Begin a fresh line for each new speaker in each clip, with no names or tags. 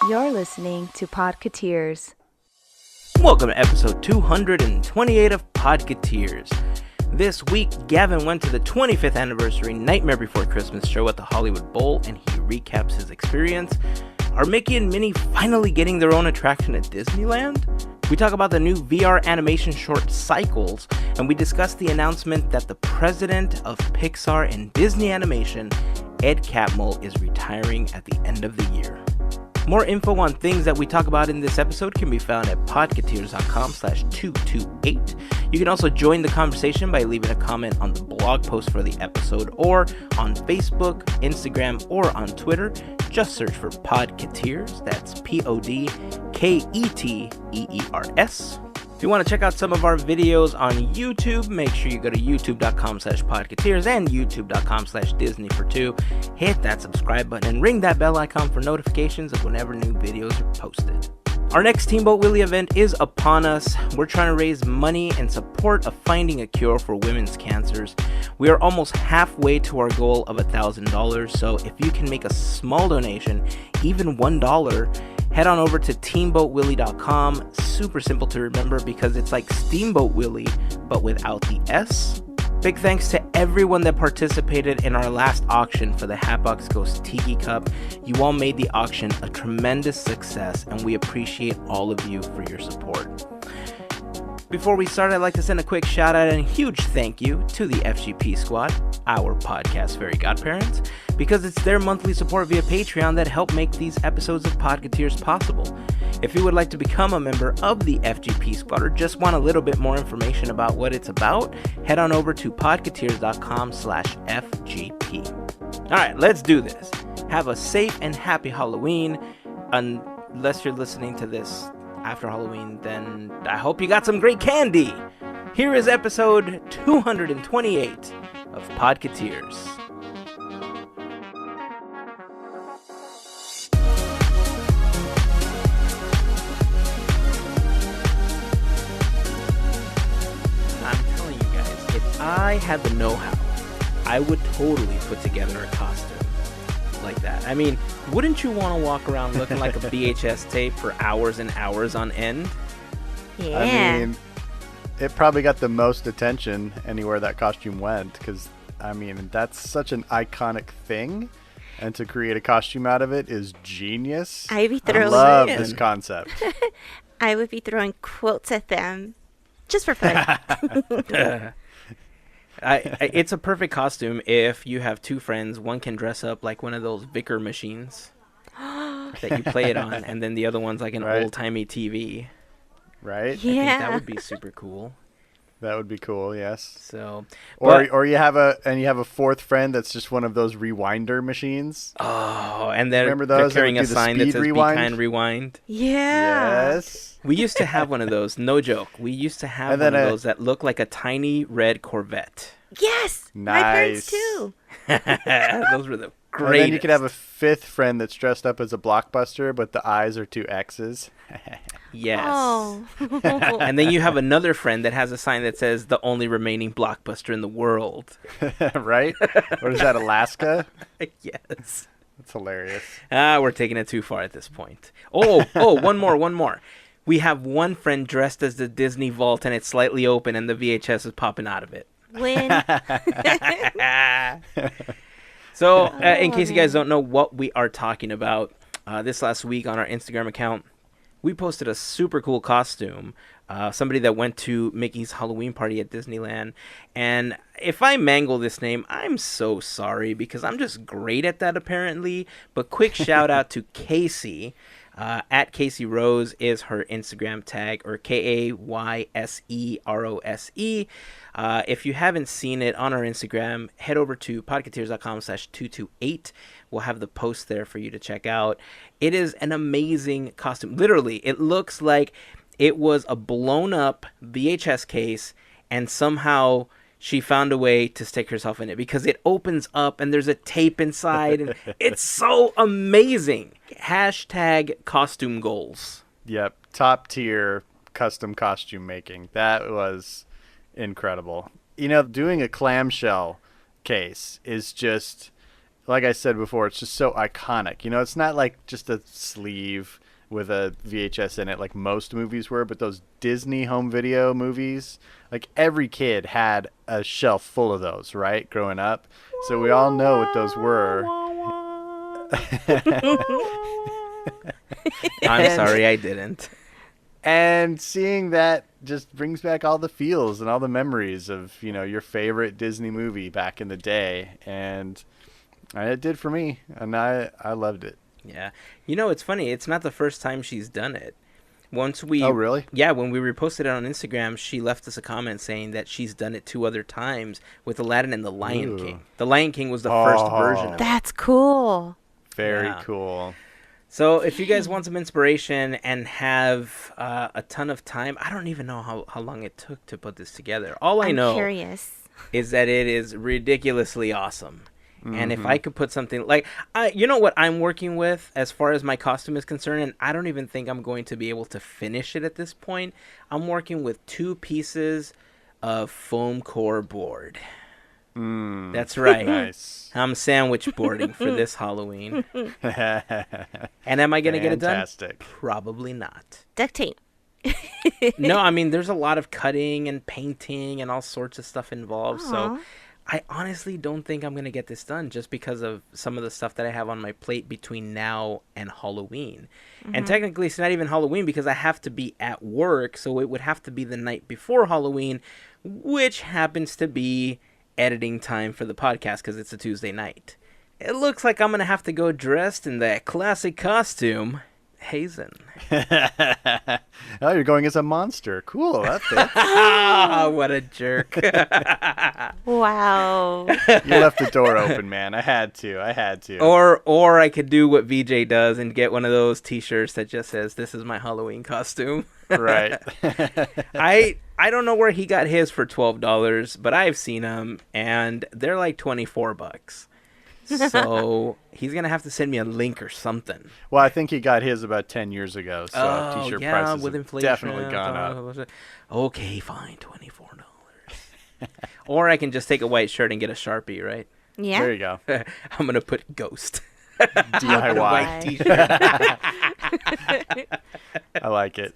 You're listening to Podketeers.
Welcome to episode 228 of Podketeers. This week, Gavin went to the 25th anniversary Nightmare Before Christmas show at the Hollywood Bowl, and he recaps his experience. Are Mickey and Minnie finally getting their own attraction at Disneyland? We talk about the new VR animation short Cycles, and we discuss the announcement that the president of Pixar and Disney Animation, Ed Catmull, is retiring at the end of the year. More info on things that we talk about in this episode can be found at podketeers.com/228. You can also join the conversation by leaving a comment on the blog post for the episode or on Facebook, Instagram, or on Twitter. Just search for Podketeers. That's Podketeers. If you want to check out some of our videos on YouTube, make sure you go to youtube.com/podketeers and youtube.com/Disney42. Hit that subscribe button and ring that bell icon for notifications of whenever new videos are posted. Our next Steamboat Willie event is upon us. We're trying to raise money in support of finding a cure for women's cancers. We are almost halfway to our goal of $1,000, so if you can make a small donation, even $1, head on over to teamboatwillie.com. Super simple to remember because it's like Steamboat Willie, but without the S. Big thanks to everyone that participated in our last auction for the Hatbox Ghost Tiki Cup. You all made the auction a tremendous success, and we appreciate all of you for your support. Before we start, I'd like to send a quick shout out and a huge thank you to the FGP Squad, our podcast Fairy Godparents, because it's their monthly support via Patreon that help make these episodes of Podketeers possible. If you would like to become a member of the FGP Squad or just want a little bit more information about what it's about, head on over to podketeers.com/FGP. All right, let's do this. Have a safe and happy Halloween. Unless you're listening to this after Halloween, then I hope you got some great candy. Here is episode 228 of Podketeers. I'm telling you guys, if I had the know-how, I would totally put together a costume like that. I mean, wouldn't you want to walk around looking like a VHS tape for hours and hours on end?
Yeah. I mean, it probably got the most attention anywhere that costume went because, I mean, that's such an iconic thing. And to create a costume out of it is genius. I love this concept.
I would be throwing quotes at them just for fun.
It's a perfect costume if you have two friends. One can dress up like one of those Vicker machines that you play it on, and then the other one's like an old-timey TV.
Right?
Yeah.
I think that would be super cool.
That would be cool, yes.
So,
or you have a fourth friend that's just one of those rewinder machines.
Oh, and then
remember those?
They're carrying a sign that says
rewind?
"Be kind, rewind."
Yeah.
Yes.
We used to have one of those. No joke. We used to have one of those that looked like a tiny red Corvette.
Yes.
Nice.
My parents too.
Those were the greatest.
And then you could have a fifth friend that's dressed up as a Blockbuster, but the eyes are two X's.
Yes.
Oh.
And then you have another friend that has a sign that says the only remaining Blockbuster in the world.
Right? Or is that Alaska?
Yes.
That's hilarious.
We're taking it too far at this point. Oh, one more. We have one friend dressed as the Disney Vault, and it's slightly open, and the VHS is popping out of it.
When?
So, in case you guys don't know what we are talking about, this last week on our Instagram account, we posted a super cool costume. Somebody that went to Mickey's Halloween party at Disneyland. And if I mangle this name, I'm so sorry because I'm just great at that apparently. But quick shout out to Casey. At Casey Rose is her Instagram tag, or KAYSEROSE. If you haven't seen it on our Instagram, head over to podketeers.com/228. We'll have the post there for you to check out. It is an amazing costume. Literally, it looks like it was a blown up VHS case and somehow she found a way to stick herself in it because it opens up and there's a tape inside and it's so amazing. Hashtag costume goals.
Yep. Top tier custom costume making. That was incredible. You know, doing a clamshell case is just like I said before, it's just so iconic. You know, it's not like just a sleeve with a VHS in it like most movies were, but those Disney home video movies, like every kid had a shelf full of those, right, growing up. So we all know what those were.
I'm sorry, I didn't.
And seeing that just brings back all the feels and all the memories of, you know, your favorite Disney movie back in the day. And it did for me, and I loved it.
Yeah. You know, it's funny. It's not the first time she's done it.
Oh, really?
Yeah, when we reposted it on Instagram, she left us a comment saying that she's done it 2 other times with Aladdin and The Lion King. The Lion King was the first version of it.
That's cool.
Very cool.
So if you guys want some inspiration and have a ton of time, I don't even know how long it took to put this together. All I know is that it is ridiculously awesome. And if I could put something like, you know what I'm working with as far as my costume is concerned, and I don't even think I'm going to be able to finish it at this point. I'm working with 2 pieces of foam core board. That's right.
Nice.
I'm sandwich boarding for this Halloween. And am I going to get it done? Probably not.
Duct tape.
No, I mean, there's a lot of cutting and painting and all sorts of stuff involved.
Aww.
So I honestly don't think I'm going to get this done just because of some of the stuff that I have on my plate between now and Halloween. And technically, it's not even Halloween because I have to be at work. So it would have to be the night before Halloween, which happens to be editing time for the podcast because it's a Tuesday night. It looks like I'm going to have to go dressed in that classic costume. Hazen.
Oh, you're going as a monster. Cool. That fits.
What a jerk.
Wow.
You left the door open, man. I had to.
Or I could do what VJ does and get one of those t-shirts that just says, "This is my Halloween costume."
Right.
I don't know where he got his for $12, but I've seen them and they're like $24. So he's going to have to send me a link or something.
Well, I think he got his about 10 years ago. So t-shirt prices
with
have
inflation,
definitely gone up.
Okay, fine, $24. Or I can just take a white shirt and get a Sharpie, right?
Yeah.
There you go.
I'm going to put Ghost.
DIY.
White t-shirt.
I like it.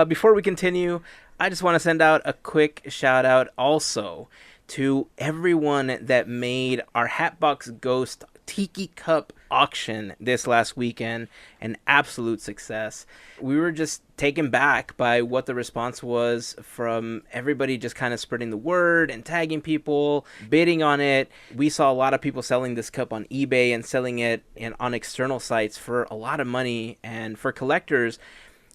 Before we continue, I just want to send out a quick shout out also to everyone that made our Hatbox Ghost Tiki Cup auction this last weekend an absolute success. We were just taken back by what the response was from everybody just kind of spreading the word and tagging people, bidding on it. We saw a lot of people selling this cup on eBay and selling it on external sites for a lot of money. And for collectors,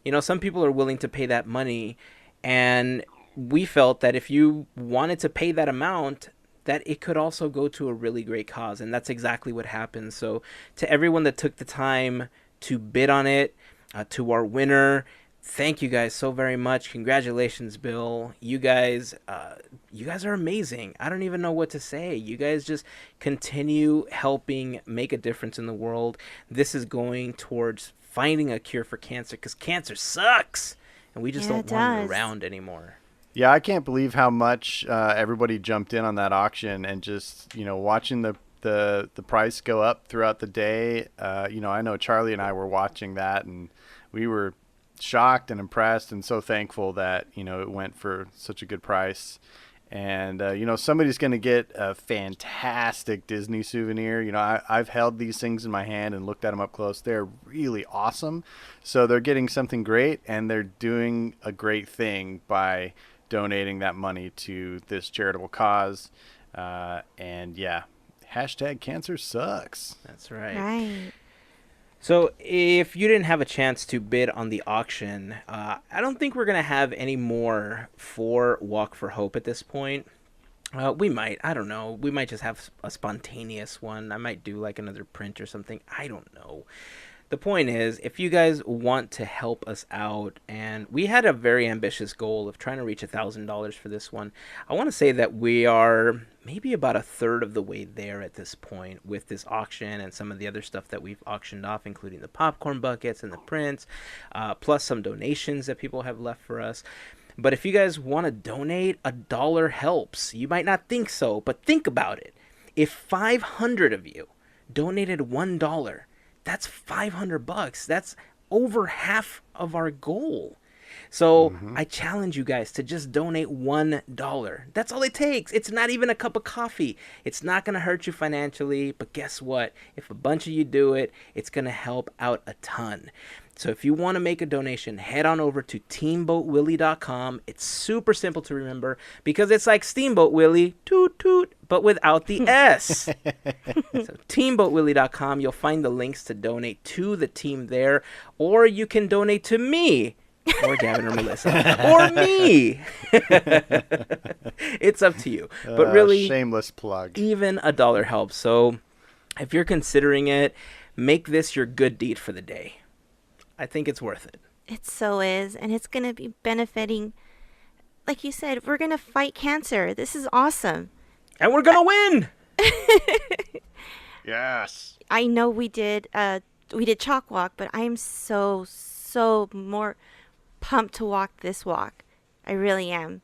you know, some people are willing to pay that money, and we felt that if you wanted to pay that amount, that it could also go to a really great cause. And that's exactly what happened. So to everyone that took the time to bid on it, to our winner, thank you guys so very much. Congratulations, Bill. You guys are amazing. I don't even know what to say. You guys just continue helping make a difference in the world. This is going towards finding a cure for cancer, because cancer sucks. And we just don't want it around anymore.
Yeah, I can't believe how much everybody jumped in on that auction, and just, you know, watching the price go up throughout the day. You know, I know Charlie and I were watching that, and we were shocked and impressed and so thankful that, you know, it went for such a good price. And, you know, somebody's going to get a fantastic Disney souvenir. You know, I've held these things in my hand and looked at them up close. They're really awesome. So they're getting something great, and they're doing a great thing by donating that money to this charitable cause. And yeah, hashtag cancer sucks.
That's right.
Right.
So if you didn't have a chance to bid on the auction, I don't think we're going to have any more for Walk for Hope at this point. We might. I don't know. We might just have a spontaneous one. I might do like another print or something. I don't know. The point is, if you guys want to help us out, and we had a very ambitious goal of trying to reach $1,000 for this one, I want to say that we are maybe about a third of the way there at this point with this auction and some of the other stuff that we've auctioned off, including the popcorn buckets and the prints, plus some donations that people have left for us. But if you guys want to donate, $1 helps. You might not think so, but think about it. If 500 of you donated $1, that's $500. That's over half of our goal. So I challenge you guys to just donate $1. That's all it takes. It's not even a cup of coffee. It's not going to hurt you financially. But guess what? If a bunch of you do it, it's going to help out a ton. So if you want to make a donation, head on over to teamboatwillie.com. It's super simple to remember because it's like Steamboat Willie, toot toot, but without the S. So teamboatwillie.com, you'll find the links to donate to the team there, or you can donate to me, or Gavin or Melissa, or me. It's up to you. But really,
shameless plug.
Even $1 helps. So if you're considering it, make this your good deed for the day. I think it's worth it.
It so is, and it's going to be benefiting. Like you said, we're going to fight cancer. This is awesome.
And we're going to win!
Yes.
I know we did chalk walk, but I am so more pumped to walk this walk. I really am.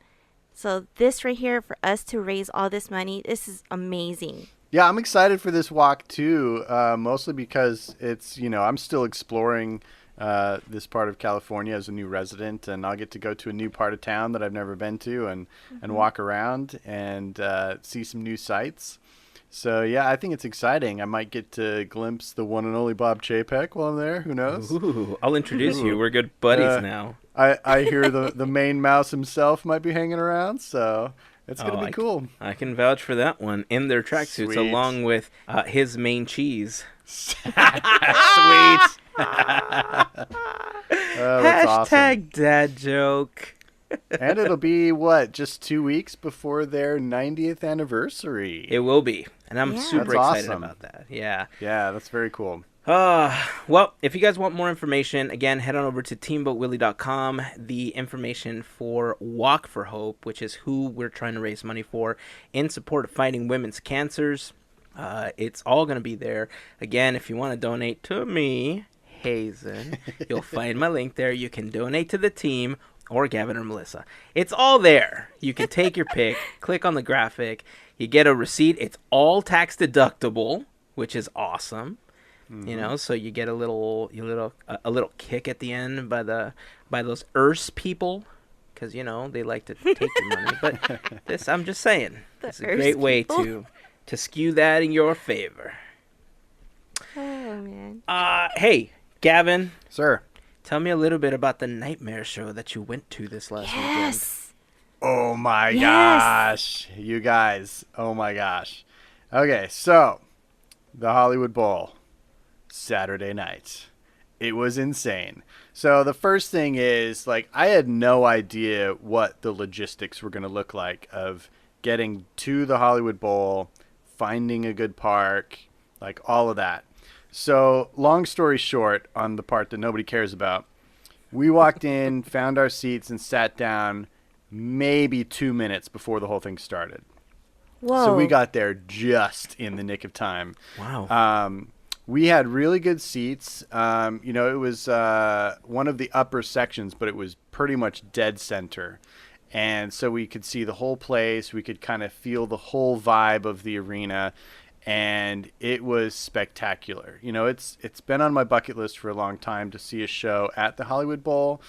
So this right here, for us to raise all this money, this is amazing.
Yeah, I'm excited for this walk too, mostly because it's, I'm still exploring this part of California as a new resident, and I'll get to go to a new part of town that I've never been to and walk around and see some new sights. So, yeah, I think it's exciting. I might get to glimpse the one and only Bob Chapek while I'm there. Who knows?
Ooh, I'll introduce you. We're good buddies now.
I hear the main mouse himself might be hanging around, so it's going to be cool.
I can vouch for that one. In their tracksuits, along with his main cheese.
Sweet.
Hashtag
awesome.
dad joke.
And it'll be, just 2 weeks before their 90th anniversary.
It will be. And I'm super
That's
excited
awesome.
about that. Yeah.
Yeah, that's very cool.
Well, if you guys want more information, again, head on over to teamboatwillie.com. The information for Walk for Hope, which is who we're trying to raise money for in support of fighting women's cancers. It's all going to be there. Again, if you want to donate to me, Hazen, you'll find my link there. You can donate to the team or Gavin or Melissa. It's all there. You can take your pick, click on the graphic. You get a receipt. It's all tax deductible, which is awesome. So you get a little kick at the end by those ERS people, because they like to take your money. But this, I'm just saying, it's a great way to skew that in your favor.
Oh man.
Hey, Gavin.
Sir.
Tell me a little bit about the nightmare show that you went to this last weekend.
Oh my gosh. You guys. Oh my gosh. Okay, so the Hollywood Bowl, Saturday night. It was insane. So the first thing is, I had no idea what the logistics were going to look like of getting to the Hollywood Bowl, finding a good park, all of that. So long story short, on the part that nobody cares about, we walked in, found our seats, and sat down maybe 2 minutes before the whole thing started.
Whoa.
So we got there just in the nick of time.
Wow.
We had really good seats. It was one of the upper sections, but it was pretty much dead center. And so we could see the whole place. We could kind of feel the whole vibe of the arena. And it was spectacular. It's been on my bucket list for a long time to see a show at the Hollywood Bowl,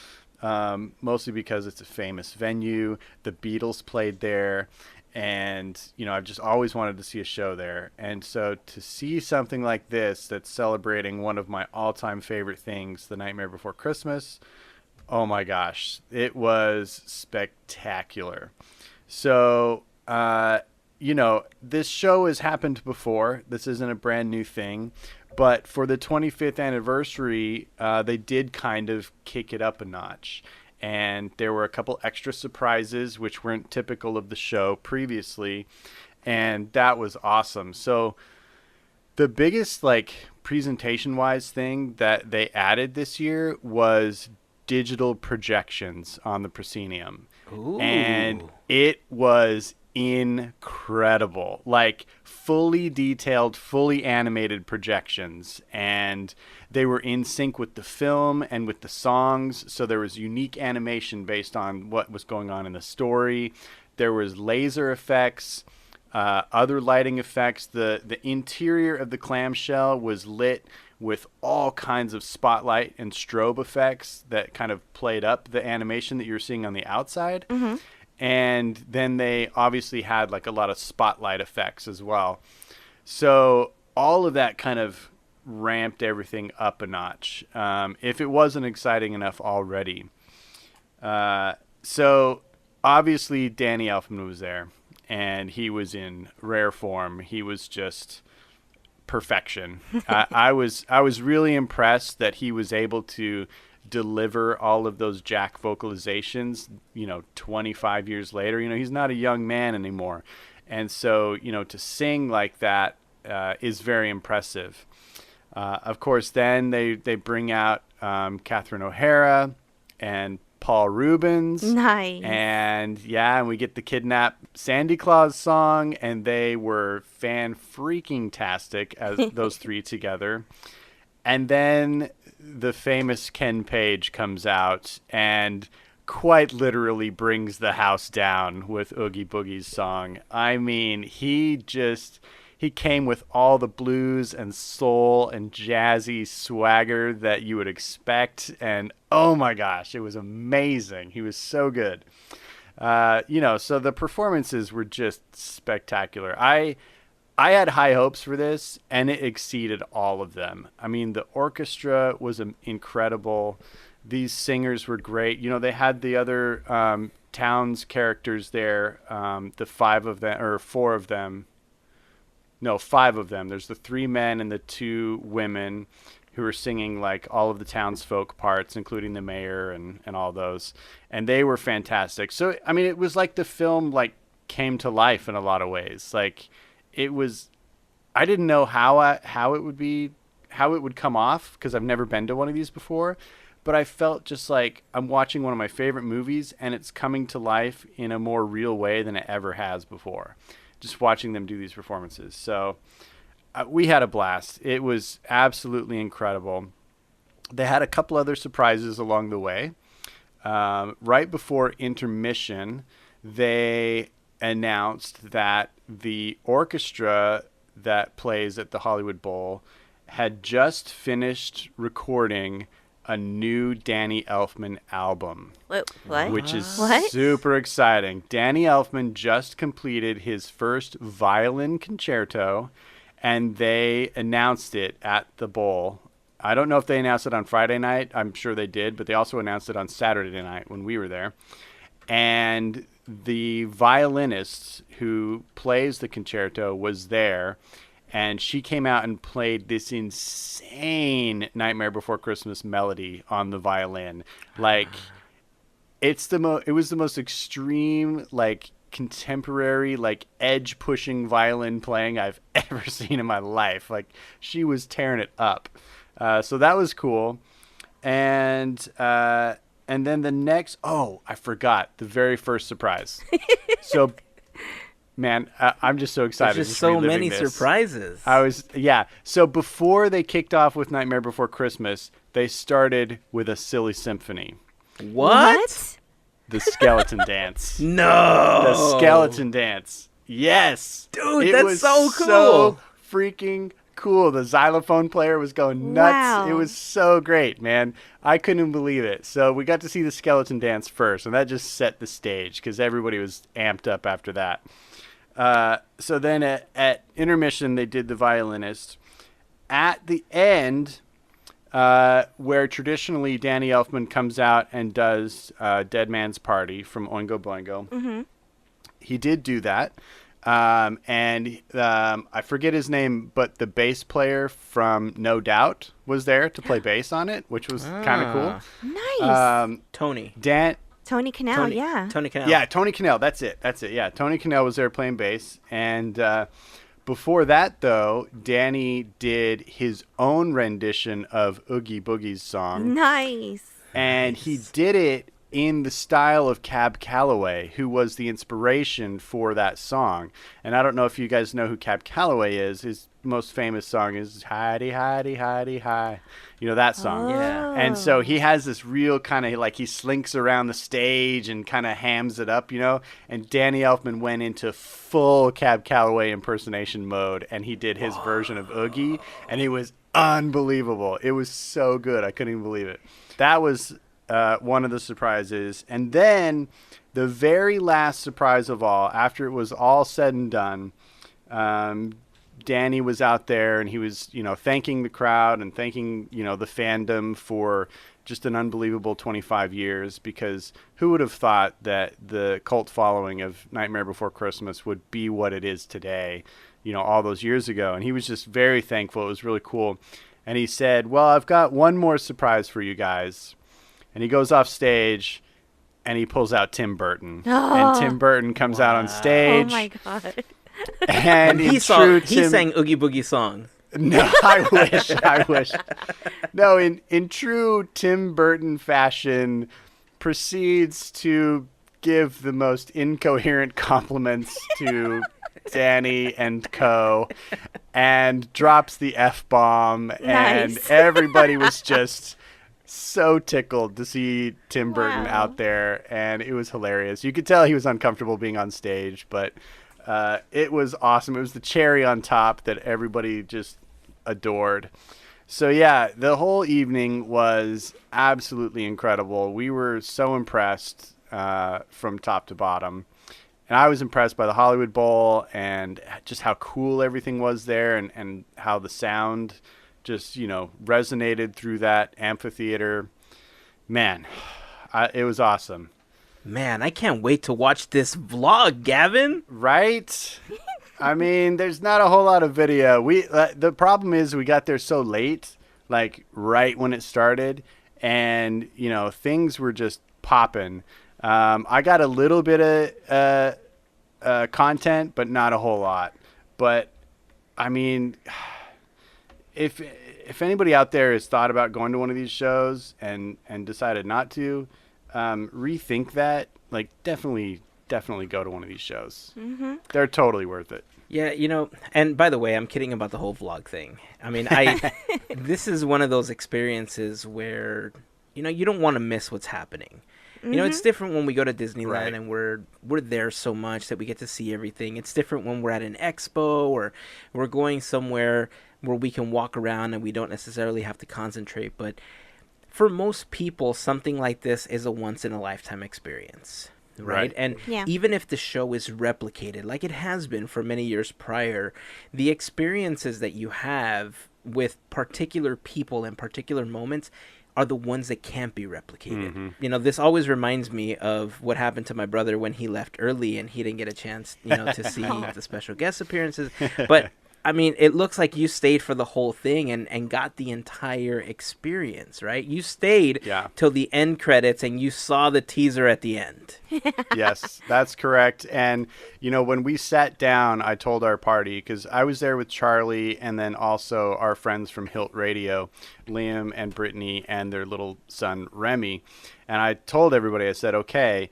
mostly because it's a famous venue. The Beatles played there. And, I've just always wanted to see a show there. And so to see something like this that's celebrating one of my all-time favorite things, The Nightmare Before Christmas, oh my gosh, it was spectacular. So, this show has happened before. This isn't a brand new thing. But for the 25th anniversary, they did kind of kick it up a notch. And there were a couple extra surprises which weren't typical of the show previously, and that was awesome. So the biggest presentation-wise thing that they added this year was digital projections on the proscenium.
Ooh.
And it was incredible. Like fully detailed, fully animated projections, and they were in sync with the film and with the songs, so there was unique animation based on what was going on in the story. There was laser effects, other lighting effects. The interior of the clamshell was lit with all kinds of spotlight and strobe effects that kind of played up the animation that you're seeing on the outside.
Mm-hmm.
And then they obviously had like a lot of spotlight effects as well. So all of that kind of ramped everything up a notch, if it wasn't exciting enough already. So obviously Danny Elfman was there, and he was in rare form. He was just perfection. I was really impressed that he was able to deliver all of those Jack vocalizations, 25 years later. He's not a young man anymore. And so, to sing like that is very impressive. Of course, then they bring out Catherine O'Hara and Paul Rubens.
Nice.
And we get the Kidnap Sandy Claus song, and they were fan-freaking-tastic as those three together. And then the famous Ken Page comes out and quite literally brings the house down with Oogie Boogie's song. I mean, he came with all the blues and soul and jazzy swagger that you would expect. And oh my gosh, it was amazing. He was so good. So the performances were just spectacular. I had high hopes for this, and it exceeded all of them. I mean, the orchestra was incredible. These singers were great. They had the other Towns characters there, the four of them. No, 5 of them. There's the 3 men and the 2 women who were singing like all of the townsfolk parts, including the mayor and all those. And they were fantastic. So, I mean, it was like the film like came to life in a lot of ways. Like it was, I didn't know how it would come off, because I've never been to one of these before. But I felt just like I'm watching one of my favorite movies, and it's coming to life in a more real way than it ever has before. Just watching them do these performances. So we had a blast. It was absolutely incredible. They had a couple other surprises along the way. Right before intermission, they announced that the orchestra that plays at the Hollywood Bowl had just finished recording a new Danny Elfman album.
What?
Which is
What?
super exciting. Danny Elfman just completed his first violin concerto, and they announced it at the Bowl. I don't know if they announced it on Friday night. I'm sure they did, but they also announced it on Saturday night when we were there. And the violinist who plays the concerto was there, and she came out and played this insane Nightmare Before Christmas melody on the violin. Like, it was the most extreme, like, contemporary, like, edge-pushing violin playing I've ever seen in my life. Like, she was tearing it up. So that was cool. And then the next, I forgot the very first surprise. So, man, I'm just so excited.
There's just so many
this.
Surprises.
So before they kicked off with Nightmare Before Christmas, they started with a silly symphony.
What?
The skeleton dance.
No.
The skeleton dance. Yes.
Dude, that's
was
so cool.
So freaking cool. The xylophone player was going nuts.
Wow.
It was so great, man. I couldn't believe it. So we got to see the skeleton dance first, and that just set the stage because everybody was amped up after that. So then at intermission, they did the violinist. At the end, where traditionally Danny Elfman comes out and does Dead Man's Party from Oingo Boingo,
Mm-hmm.
he did do that. And I forget his name, but the bass player from No Doubt was there to play bass on it, which was kind of cool.
Nice.
Tony.
Tony Canal, yeah.
Tony Canal.
Yeah, Tony Cannell. That's it. Yeah, Tony Cannell was there playing bass. And before that, though, Danny did his own rendition of Oogie Boogie's song.
Nice.
And he did it in the style of Cab Calloway, who was the inspiration for that song. And I don't know if you guys know who Cab Calloway is. His most famous song is Heidi, Heidi, Heidi, Hi. You know that song?
Yeah.
And so he has this real kind of like he slinks around the stage and kind of hams it up, you know? And Danny Elfman went into full Cab Calloway impersonation mode, and he did his version of Oogie, and it was unbelievable. It was so good. I couldn't even believe it. That was one of the surprises. And then the very last surprise of all, after it was all said and done, Danny was out there and he was, you know, thanking the crowd and thanking, you know, the fandom for just an unbelievable 25 years, because who would have thought that the cult following of Nightmare Before Christmas would be what it is today, you know, all those years ago. And he was just very thankful. It was really cool. And he said, well, I've got one more surprise for you guys. And he goes off stage and he pulls out Tim Burton. And Tim Burton comes out on stage.
Oh my God.
And
he sang Oogie Boogie songs.
No, I wish. No, in true Tim Burton fashion, proceeds to give the most incoherent compliments to Danny and co, and drops the F-bomb. And everybody was just so tickled to see Tim Burton out there, and it was hilarious. You could tell he was uncomfortable being on stage, but it was awesome. It was the cherry on top that everybody just adored. So yeah, the whole evening was absolutely incredible. We were so impressed from top to bottom. And I was impressed by the Hollywood Bowl and just how cool everything was there, and how the sound just, you know, resonated through that amphitheater. Man, it was awesome.
Man, I can't wait to watch this vlog, Gavin.
Right? I mean, there's not a whole lot of video. The problem is we got there so late, like right when it started, and, you know, things were just popping. I got a little bit of content, but not a whole lot. But, I mean, if anybody out there has thought about going to one of these shows and decided not to, rethink that. Like, definitely go to one of these shows. Mm-hmm. They're totally worth it.
Yeah, you know, and by the way, I'm kidding about the whole vlog thing. I mean, this is one of those experiences where, you know, you don't want to miss what's happening. You know, it's different when we go to Disneyland and we're there so much that we get to see everything. It's different when we're at an expo or we're going somewhere where we can walk around and we don't necessarily have to concentrate. But for most people, something like this is a once-in-a-lifetime experience, right? And even if the show is replicated, like it has been for many years prior, the experiences that you have with particular people and particular moments are the ones that can't be replicated. Mm-hmm. You know, this always reminds me of what happened to my brother when he left early and he didn't get a chance, you know, to see the special guest appearances. But I mean, it looks like you stayed for the whole thing and got the entire experience, right? You stayed till the end credits and you saw the teaser at the end.
Yes, that's correct. And, you know, when we sat down, I told our party, because I was there with Charlie and then also our friends from Hilt Radio, Liam and Brittany and their little son, Remy. And I told everybody, I said, okay,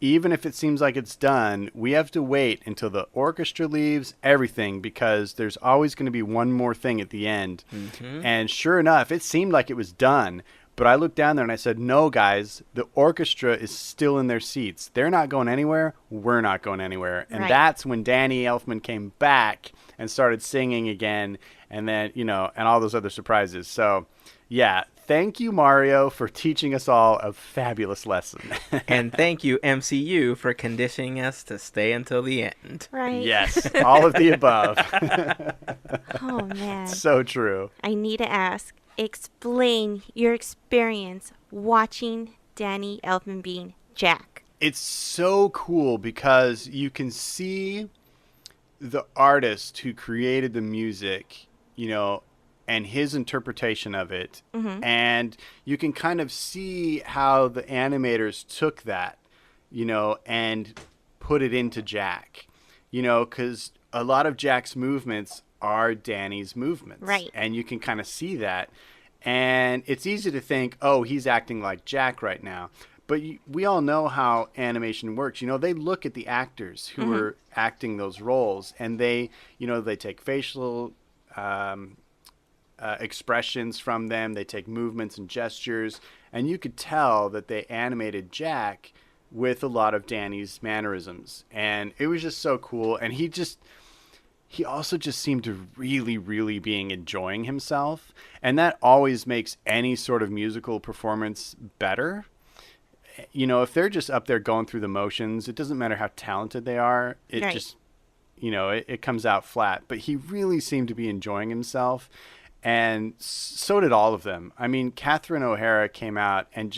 even if it seems like it's done, we have to wait until the orchestra leaves, everything, because there's always going to be one more thing at the end. Mm-hmm. And sure enough, it seemed like it was done. But I looked down there and I said, no, guys, the orchestra is still in their seats. They're not going anywhere. We're not going anywhere. And that's when Danny Elfman came back and started singing again. And then, you know, and all those other surprises. So, yeah. Thank you, Mario, for teaching us all a fabulous lesson.
And thank you, MCU, for conditioning us to stay until the end.
Right.
Yes, all of the above.
Oh, man.
So true.
I need to ask, explain your experience watching Danny Elfman being Jack.
It's so cool because you can see the artist who created the music, you know, and his interpretation of it. Mm-hmm. And you can kind of see how the animators took that, you know, and put it into Jack, you know, because a lot of Jack's movements are Danny's movements.
Right.
And you can kind of see that. And it's easy to think, oh, he's acting like Jack right now. But we all know how animation works. They look at the actors who are acting those roles, and they take facial expressions from them. They take movements and gestures, and you could tell that they animated Jack with a lot of Danny's mannerisms, and it was just so cool. And he also just seemed to really, really being enjoying himself, and that always makes any sort of musical performance better. If they're just up there going through the motions, it doesn't matter how talented they are. It just, it comes out flat. But he really seemed to be enjoying himself, and so did all of them. I mean, Catherine O'Hara came out and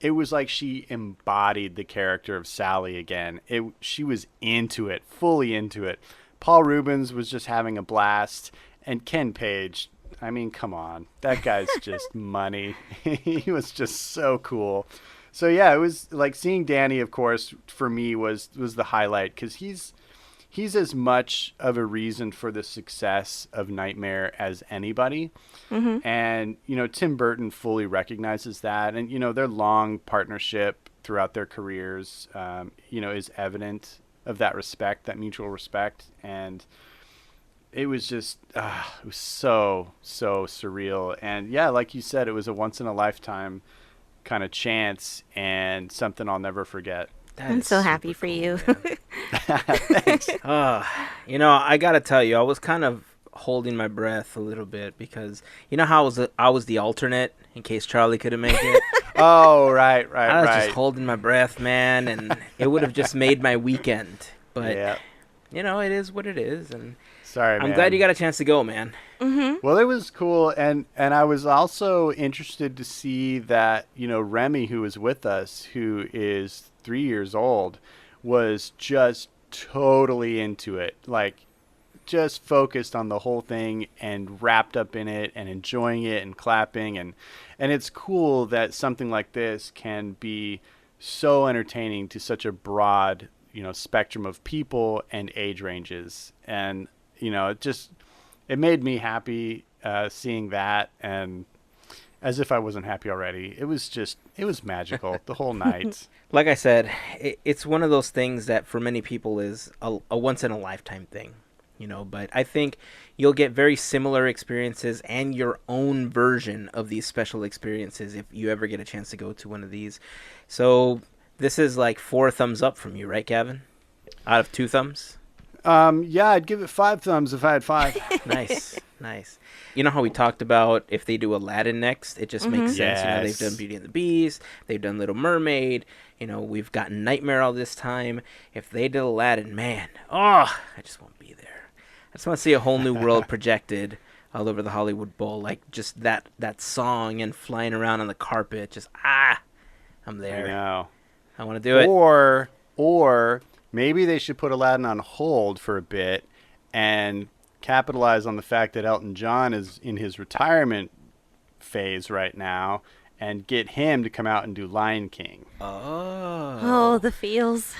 it was like she embodied the character of Sally again. She was into it, fully into it. Paul Rubens was just having a blast, and Ken Page, I mean, come on. That guy's just money. He was just so cool. So yeah, it was like seeing Danny, of course, for me was the highlight, because he's as much of a reason for the success of Nightmare as anybody. And Tim Burton fully recognizes that, and their long partnership throughout their careers is evident of that respect, that mutual respect. And it was just it was so surreal. And yeah, like you said, it was a once in a lifetime kind of chance, and something I'll never forget.
I'm so happy for you.
Thanks.
I gotta tell you, I was kind of holding my breath a little bit, because how I was the alternate in case Charlie couldn't make it.
Oh, right.
I was just holding my breath, man, and it would have just made my weekend. But
yeah.
It is what it is, and
sorry, man.
I'm glad you got a chance to go, man.
Well, it was cool, and I was also interested to see that Remy, who was with us, who is 3 years old, was just totally into it, like just focused on the whole thing and wrapped up in it and enjoying it and clapping, and it's cool that something like this can be so entertaining to such a broad spectrum of people and age ranges. And it made me happy seeing that, and as if I wasn't happy already. It was magical the whole night.
Like I said, it's one of those things that for many people is a once in a lifetime thing, but I think you'll get very similar experiences and your own version of these special experiences if you ever get a chance to go to one of these. So this is like 4 thumbs up from you, right, Gavin? Out of 2 thumbs?
Yeah, I'd give it 5 thumbs if I had 5.
Nice. You know how we talked about if they do Aladdin next, it just makes sense.
Yes.
They've done Beauty and the Beast, they've done Little Mermaid, we've gotten Nightmare all this time. If they did Aladdin, man, I just won't be there. I just want to see a whole new world projected all over the Hollywood Bowl, like just that song and flying around on the carpet. Just I'm there.
I know.
I want to do it.
Or maybe they should put Aladdin on hold for a bit and capitalize on the fact that Elton John is in his retirement phase right now, and get him to come out and do Lion King.
Oh, the feels.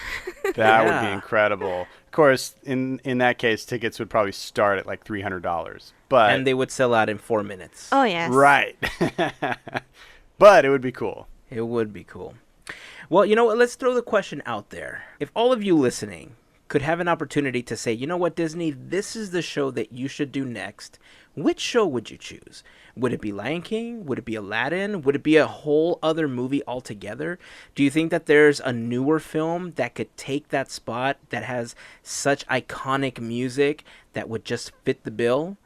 That would be incredible. Of course, in that case, tickets would probably start at like $300,
and they would sell out in 4 minutes.
Oh yes.
Right. But it would be cool.
It would be cool. Well, you know what? Let's throw the question out there. If all of you listening could have an opportunity to say, you know what, Disney, this is the show that you should do next, which show would you choose? Would it be Lion King? Would it be Aladdin? Would it be a whole other movie altogether? Do you think that there's a newer film that could take that spot, that has such iconic music that would just fit the bill?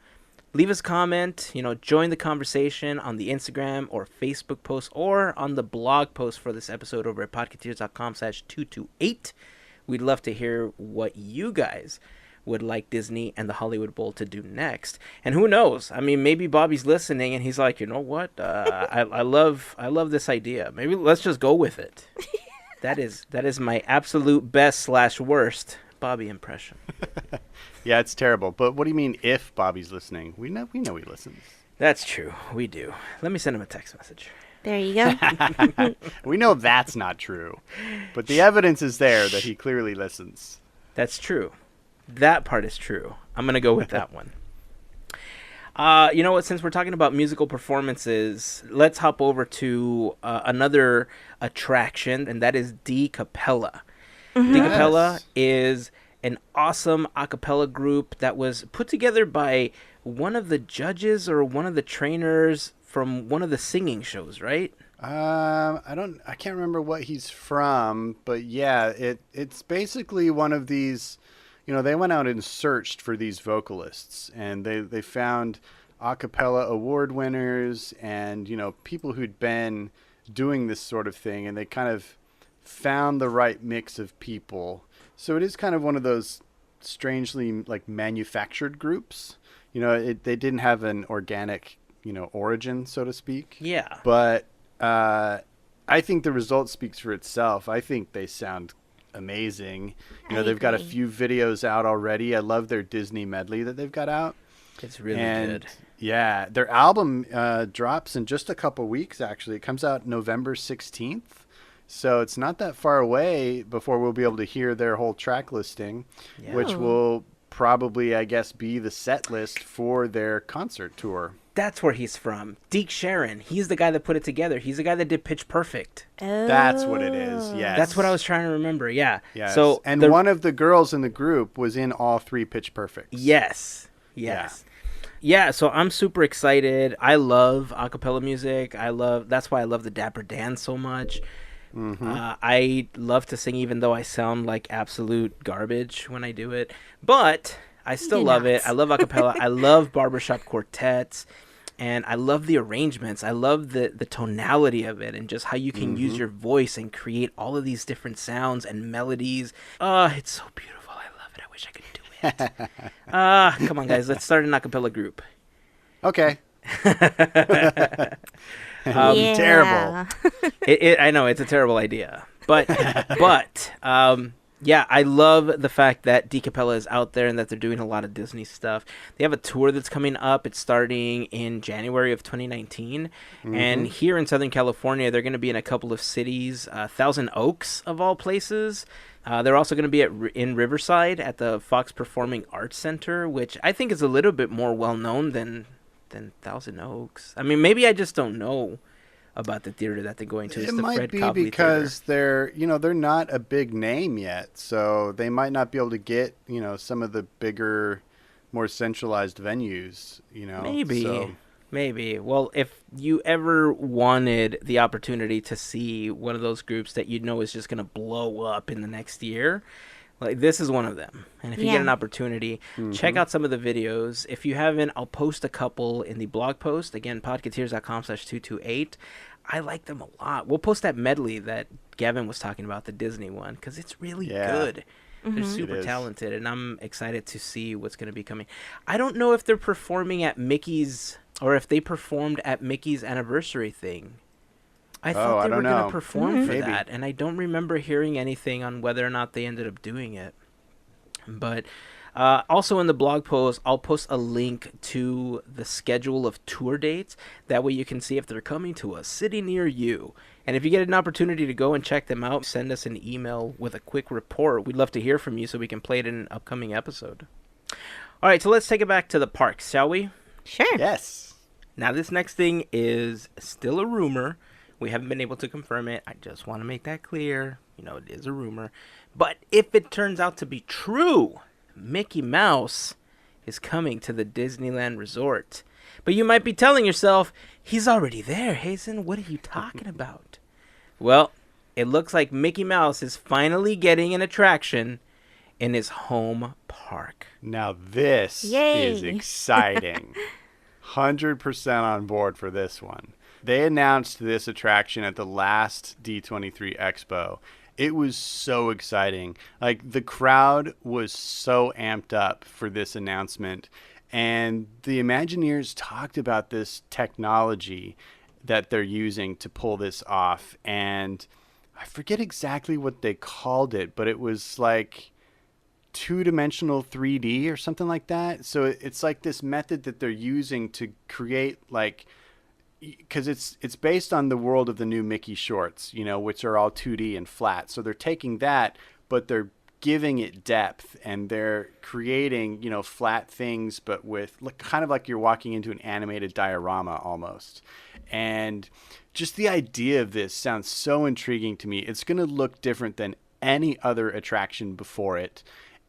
Leave us a comment, join the conversation on the Instagram or Facebook post, or on the blog post for this episode over at podketeers.com/228. We'd love to hear what you guys would like Disney and the Hollywood Bowl to do next. And who knows? I mean, maybe Bobby's listening and he's like, you know what? I love this idea. Maybe let's just go with it. That is my absolute best/worst Bobby impression.
Yeah, it's terrible. But what do you mean if Bobby's listening? We know he listens.
That's true. We do. Let me send him a text message.
There you go.
We know that's not true. But the evidence is there that he clearly listens.
That's true. That part is true. I'm going to go with that one. You know what? Since we're talking about musical performances, let's hop over to another attraction, and that is D Capella. D Capella is an awesome a cappella group that was put together by one of the judges or one of the trainers from one of the singing shows, right?
I can't remember what he's from, but yeah, it's basically one of these, they went out and searched for these vocalists, and they found a cappella award winners and, people who'd been doing this sort of thing, and they kind of found the right mix of people. So it is kind of one of those strangely like manufactured groups. They didn't have an organic, origin, so to speak.
Yeah.
But I think the result speaks for itself. I think they sound amazing. They've got a few videos out already. I love their Disney medley that they've got out.
It's really good.
Yeah, their album drops in just a couple weeks, actually. It comes out November 16th. So it's not that far away before we'll be able to hear their whole track listing, which will probably, I guess, be the set list for their concert tour.
That's where he's from. Deke Sharon. He's the guy that put it together. He's the guy that did Pitch Perfect.
Oh.
That's what it is, yes.
That's what I was trying to remember, yeah.
Yes.
So
and one of the girls in the group was in all 3 Pitch Perfects.
Yes. Yeah, so I'm super excited. I love a cappella music. That's why I love the Dapper Dan so much.
Mm-hmm.
I love to sing even though I sound like absolute garbage when I do it. But I still love it. I love a cappella. I love barbershop quartets. And I love the arrangements. I love the tonality of it and just how you can use your voice and create all of these different sounds and melodies. It's so beautiful. I love it. I wish I could do it. Come on, guys. Let's start an a cappella group.
Okay.
Yeah.
Terrible.
I know it's a terrible idea, but yeah, I love the fact that D Capella is out there and that they're doing a lot of Disney stuff. They have a tour that's coming up. It's starting in January of 2019, and here in Southern California, they're going to be in a couple of cities, Thousand Oaks of all places. They're also going to be in Riverside at the Fox Performing Arts Center, which I think is a little bit more well known than Thousand Oaks. I mean, maybe I just don't know about the theater that they're going to.
It might be because they're not a big name yet, so they might not be able to get some of the bigger, more centralized venues. Maybe. Well, if you ever wanted the opportunity to see one of those groups that is just going to blow up in the next year, like this is one of them. And if you get an opportunity, check out some of the videos. If you haven't, I'll post a couple in the blog post. Again, podketeers.com/228. I like them a lot. We'll post that medley that Gavin was talking about, the Disney one, because it's really good. They're super talented, and I'm excited to see what's going to be coming. I don't know if they're performing at Mickey's or if they performed at Mickey's anniversary thing. I thought they were going to perform for that, and I don't remember hearing anything on whether or not they ended up doing it. But also in the blog post, I'll post a link to the schedule of tour dates. That way you can see if they're coming to a city near you. And if you get an opportunity to go and check them out, send us an email with a quick report. We'd love to hear from you so we can play it in an upcoming episode. All right, so let's take it back to the parks, shall we?
Sure.
Yes.
Now, this next thing is still a rumor. We haven't been able to confirm it. I just want to make that clear. It is a rumor. But if it turns out to be true, Mickey Mouse is coming to the Disneyland Resort. But you might be telling yourself, he's already there, Hazen. What are you talking about? Well, it looks like Mickey Mouse is finally getting an attraction in his home park.
Now this is exciting. 100% on board for this one. They announced this attraction at the last D23 Expo. It was so exciting. Like, the crowd was so amped up for this announcement. And the Imagineers talked about this technology that they're using to pull this off. And I forget exactly what they called it, but it was like two-dimensional 3D or something like that. So it's like this method that they're using to create, like, because it's based on the world of the new Mickey shorts, which are all 2D and flat. So they're taking that, but they're giving it depth, and they're creating, flat things, but with kind of like you're walking into an animated diorama almost. And just the idea of this sounds so intriguing to me. It's going to look different than any other attraction before it.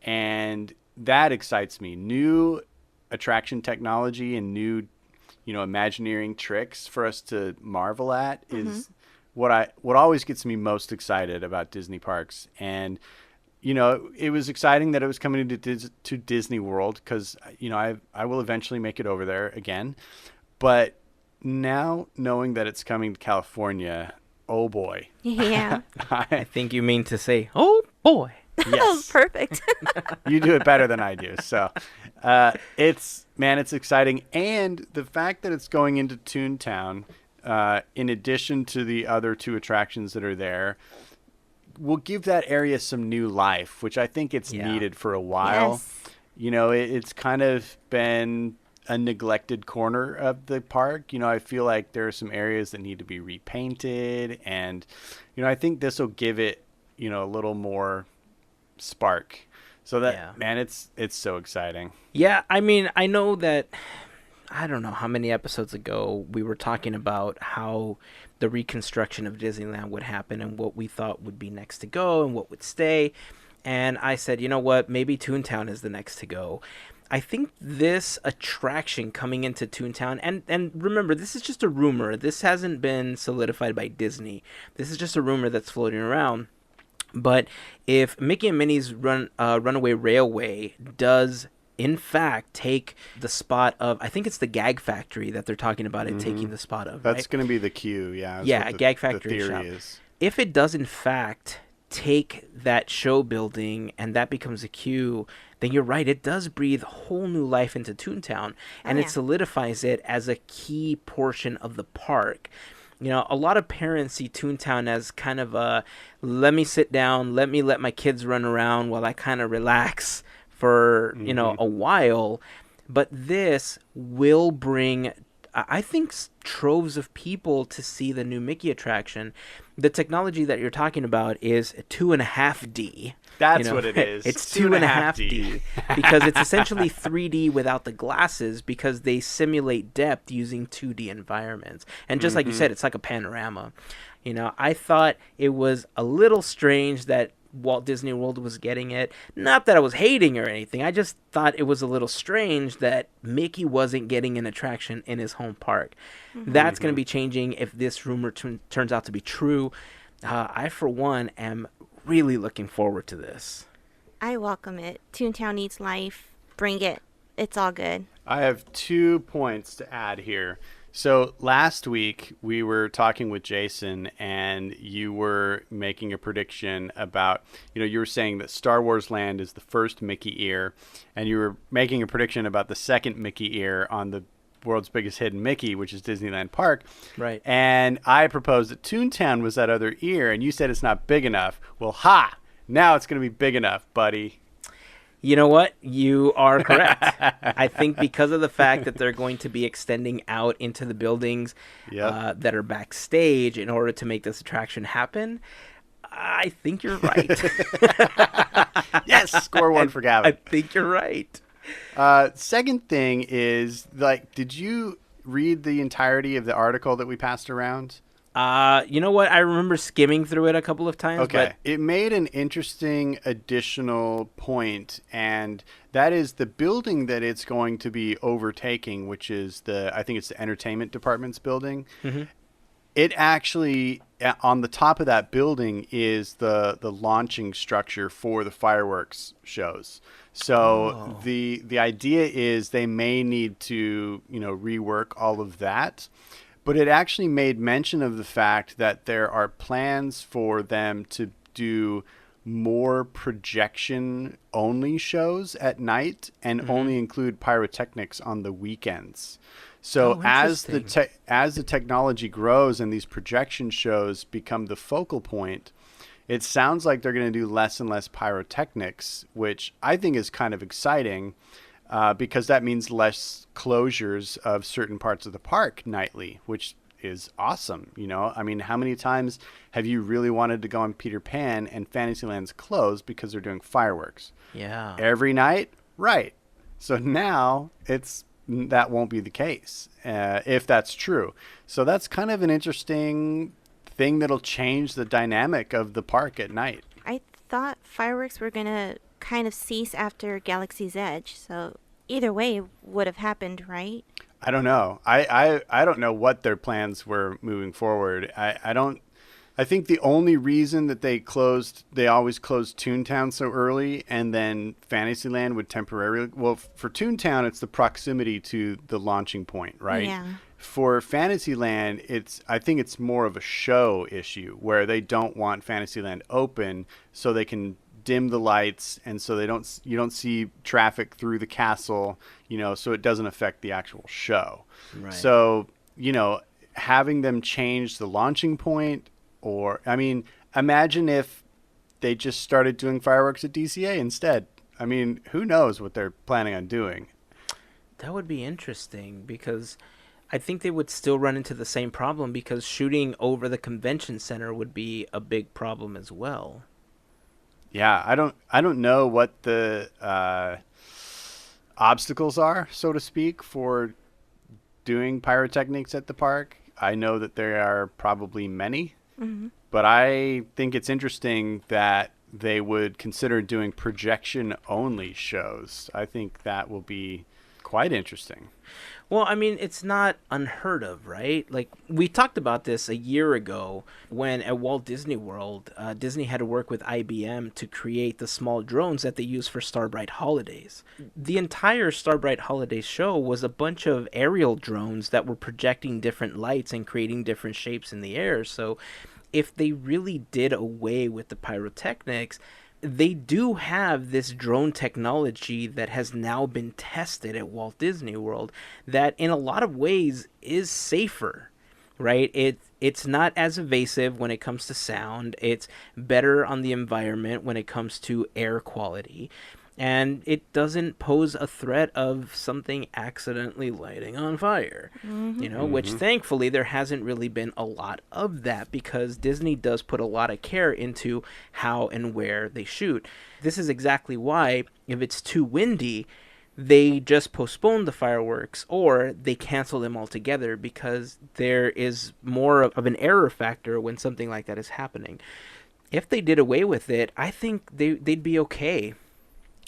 And that excites me. New attraction technology and new, Imagineering tricks for us to marvel at is what always gets me most excited about Disney parks. And it was exciting that it was coming to Disney World because, I will eventually make it over there again. But now knowing that it's coming to California, oh boy.
Yeah.
I think you mean to say, oh boy.
Yes.
Perfect.
You do it better than I do. So it's exciting. And the fact that it's going into Toontown, in addition to the other two attractions that are there, will give that area some new life, which I think it's needed for a while.
Yes.
It's kind of been a neglected corner of the park. I feel like there are some areas that need to be repainted. And, I think this will give it, a little more spark. So that, man, it's so exciting.
Yeah, I mean, I know that, I don't know how many episodes ago we were talking about how the reconstruction of Disneyland would happen and what we thought would be next to go and what would stay. And I said, you know what, maybe Toontown is the next to go. I think this attraction coming into Toontown, and remember, this is just a rumor. This hasn't been solidified by Disney. This is just a rumor that's floating around. But if Mickey and Minnie's Runaway Railway does, in fact, take the spot of, I think it's the Gag Factory that they're talking about it taking the spot of.
That's
right?
going to be the cue, yeah.
Yeah, a Gag Factory
the theory
shop.
is.
If it does, in fact, take that show building and that becomes a queue, then you're right, it does breathe whole new life into Toontown, and it solidifies it as a key portion of the park. A lot of parents see Toontown as kind of a, let me sit down, let my kids run around while I kind of relax for, a while. But this will bring, I think, troves of people to see the new Mickey attraction. The technology that you're talking about is 2.5D.
That's what it is.
It's 2.5D because it's essentially 3D without the glasses because they simulate depth using 2D environments. And just like you said, it's like a panorama. I thought it was a little strange that Walt Disney World was getting it. Not that I was hating or anything. I just thought it was a little strange that Mickey wasn't getting an attraction in his home park. That's going to be changing if this rumor turns out to be true. I, for one, am really looking forward to this.
I welcome it. Toontown needs life. Bring it. It's all good.
I have 2 points to add here. So last week we were talking with Jason and you were making a prediction about, you were saying that Star Wars Land is the first Mickey ear, and you were making a prediction about the second Mickey ear on the world's biggest hidden Mickey, which is Disneyland Park.
Right.
And I proposed that Toontown was that other ear, and you said it's not big enough. Well, now it's going to be big enough, buddy.
You know what? You are correct. I think because of the fact that they're going to be extending out into the buildings that are backstage in order to make this attraction happen, I think you're right.
Yes, score one for Gavin.
I think you're right.
Second thing is, did you read the entirety of the article that we passed around?
You know what? I remember skimming through it a couple of times.
Okay. It made an interesting additional point, and that is the building that it's going to be overtaking, which is I think it's the entertainment department's building. It actually, on the top of that building is the launching structure for the fireworks shows. So the idea is they may need to, rework all of that. But it actually made mention of the fact that there are plans for them to do more projection-only shows at night and only include pyrotechnics on the weekends. So as the technology grows and these projection shows become the focal point, it sounds like they're going to do less and less pyrotechnics, which I think is kind of exciting. Because that means less closures of certain parts of the park nightly, which is awesome. You know, I mean, how many times have you really wanted to go on Peter Pan and Fantasyland's closed because they're doing fireworks?
Yeah.
Every night? Right. So now that won't be the case, if that's true. So that's kind of an interesting thing that'll change the dynamic of the park at night.
I thought fireworks were going to kind of cease after Galaxy's Edge. So either way would have happened, right?
I don't know. I don't know what their plans were moving forward. I think the only reason that they always closed Toontown so early, and then Fantasyland would temporarily, well, for Toontown, it's the proximity to the launching point, right?
Yeah.
For Fantasyland, I think it's more of a show issue where they don't want Fantasyland open so they can dim the lights, and so you don't see traffic through the castle, you know, so it doesn't affect the actual show.
Right.
So, you know, having them change the launching point, or, I mean, imagine if they just started doing fireworks at DCA instead. I mean, who knows what they're planning on doing?
That would be interesting, because I think they would still run into the same problem, because shooting over the convention center would be a big problem as well.
Yeah, I don't know what the obstacles are, so to speak, for doing pyrotechnics at the park. I know that there are probably many, but I think it's interesting that they would consider doing projection-only shows. I think that will be quite interesting.
Well, I mean, it's not unheard of, right? Like, we talked about this a year ago when at Walt Disney World, Disney had to work with IBM to create the small drones that they use for Starbright Holidays. The entire Starbright Holidays show was a bunch of aerial drones that were projecting different lights and creating different shapes in the air. So if they really did away with the pyrotechnics, they do have this drone technology that has now been tested at Walt Disney World that in a lot of ways is safer, right? It's not as evasive when it comes to sound. It's better on the environment when it comes to air quality. And it doesn't pose a threat of something accidentally lighting on fire, which thankfully there hasn't really been a lot of that, because Disney does put a lot of care into how and where they shoot. This is exactly why, if it's too windy, they just postpone the fireworks or they cancel them altogether, because there is more of an error factor when something like that is happening. If they did away with it, I think they'd be okay.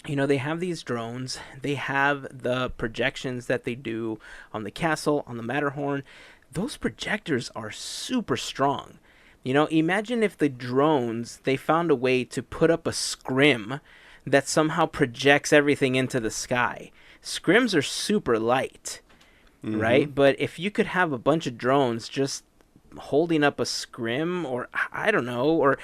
You know, they have these drones, they have the projections that they do on the castle, on the Matterhorn. Those projectors are super strong. You know, imagine if the drones, they found a way to put up a scrim that somehow projects everything into the sky. Scrims are super light, right? But if you could have a bunch of drones just holding up a scrim, or I don't know, or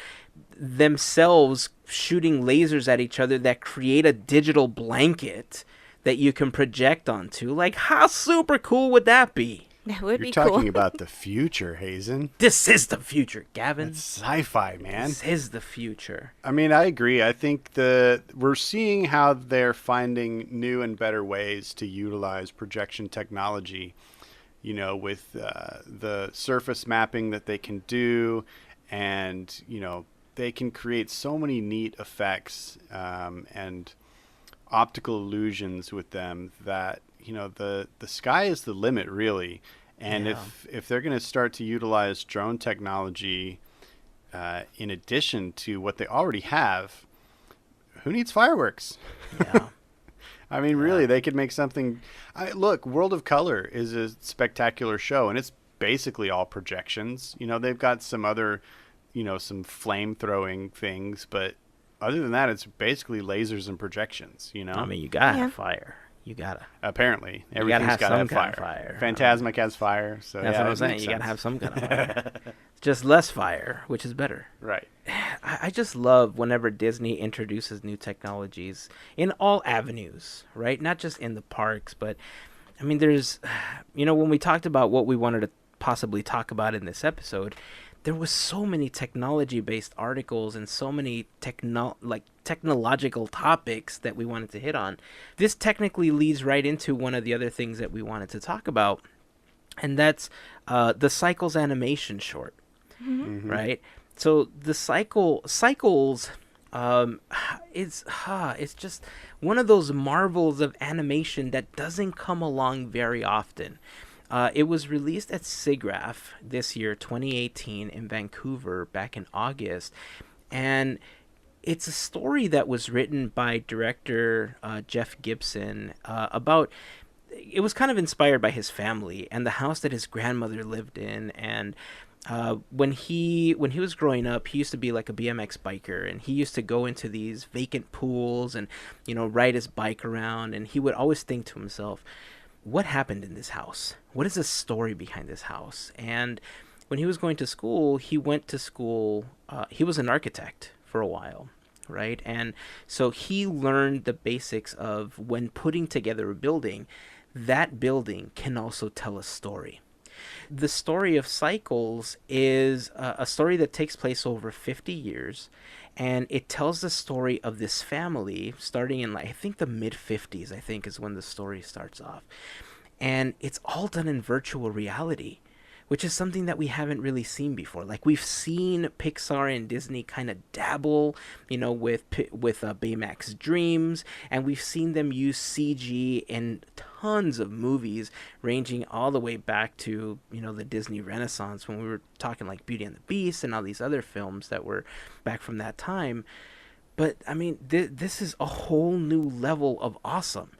themselves shooting lasers at each other that create a digital blanket that you can project onto. Like, how super cool would that be?
That would be
cool. You're talking
cool.
about the future, Hazen.
This is the future, Gavin.
It's sci-fi, man.
This is the future.
I mean, I agree. I think we're seeing how they're finding new and better ways to utilize projection technology, you know, with the surface mapping that they can do, and, you know, they can create so many neat effects and optical illusions with them that, you know, the sky is the limit, really. And if they're going to start to utilize drone technology in addition to what they already have, who needs fireworks?
Yeah.
I mean, really, they could make something. Look, World of Color is a spectacular show, and it's basically all projections. You know, they've got some other, you know, some flame throwing things, but other than that, it's basically lasers and projections. You know,
I mean, you gotta have fire. You gotta.
Apparently,
You gotta
everything's
have
got to
some
have
kind
fire.
of fire.
Phantasmic has fire, so
That's
yeah,
what I'm
it
saying.
makes
You gotta
sense.
have some kind of fire. Just less fire, which is better.
Right.
I just love whenever Disney introduces new technologies in all avenues, right? Not just in the parks, but I mean, there's, you know, when we talked about what we wanted to possibly talk about in this episode, there was so many technology-based articles and so many technological topics that we wanted to hit on. This technically leads right into one of the other things that we wanted to talk about. and that's the Cycles animation short, right? So the Cycles, it's just one of those marvels of animation that doesn't come along very often. It was released at SIGGRAPH this year, 2018, in Vancouver back in August, and it's a story that was written by director Jeff Gibson about. It was kind of inspired by his family and the house that his grandmother lived in, and when he was growing up, he used to be like a BMX biker, and he used to go into these vacant pools and ride his bike around, and he would always think to himself, what happened in this house? What is the story behind this house? And when he was going to school, he was an architect for a while, right? And so he learned the basics of when putting together a building, that building can also tell a story. The story of Cycles is a story that takes place over 50 years, and it tells the story of this family starting in, I think, the mid-50s, I think, is when the story starts off. And it's all done in virtual reality, which is something that we haven't really seen before. Like, we've seen Pixar and Disney kind of dabble, with Baymax Dreams, and we've seen them use CG in tons of movies, ranging all the way back to, the Disney Renaissance, when we were talking like Beauty and the Beast and all these other films that were back from that time. But, I mean, this is a whole new level of awesome.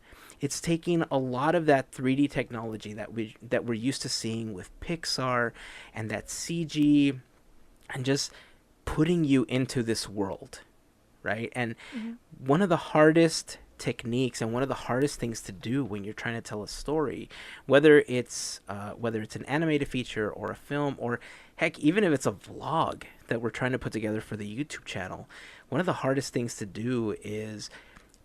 It's taking a lot of that 3D technology that we're used to seeing with Pixar and that CG, and just putting you into this world, right? And one of the hardest techniques and one of the hardest things to do when you're trying to tell a story, whether it's an animated feature or a film, or heck, even if it's a vlog that we're trying to put together for the YouTube channel, one of the hardest things to do is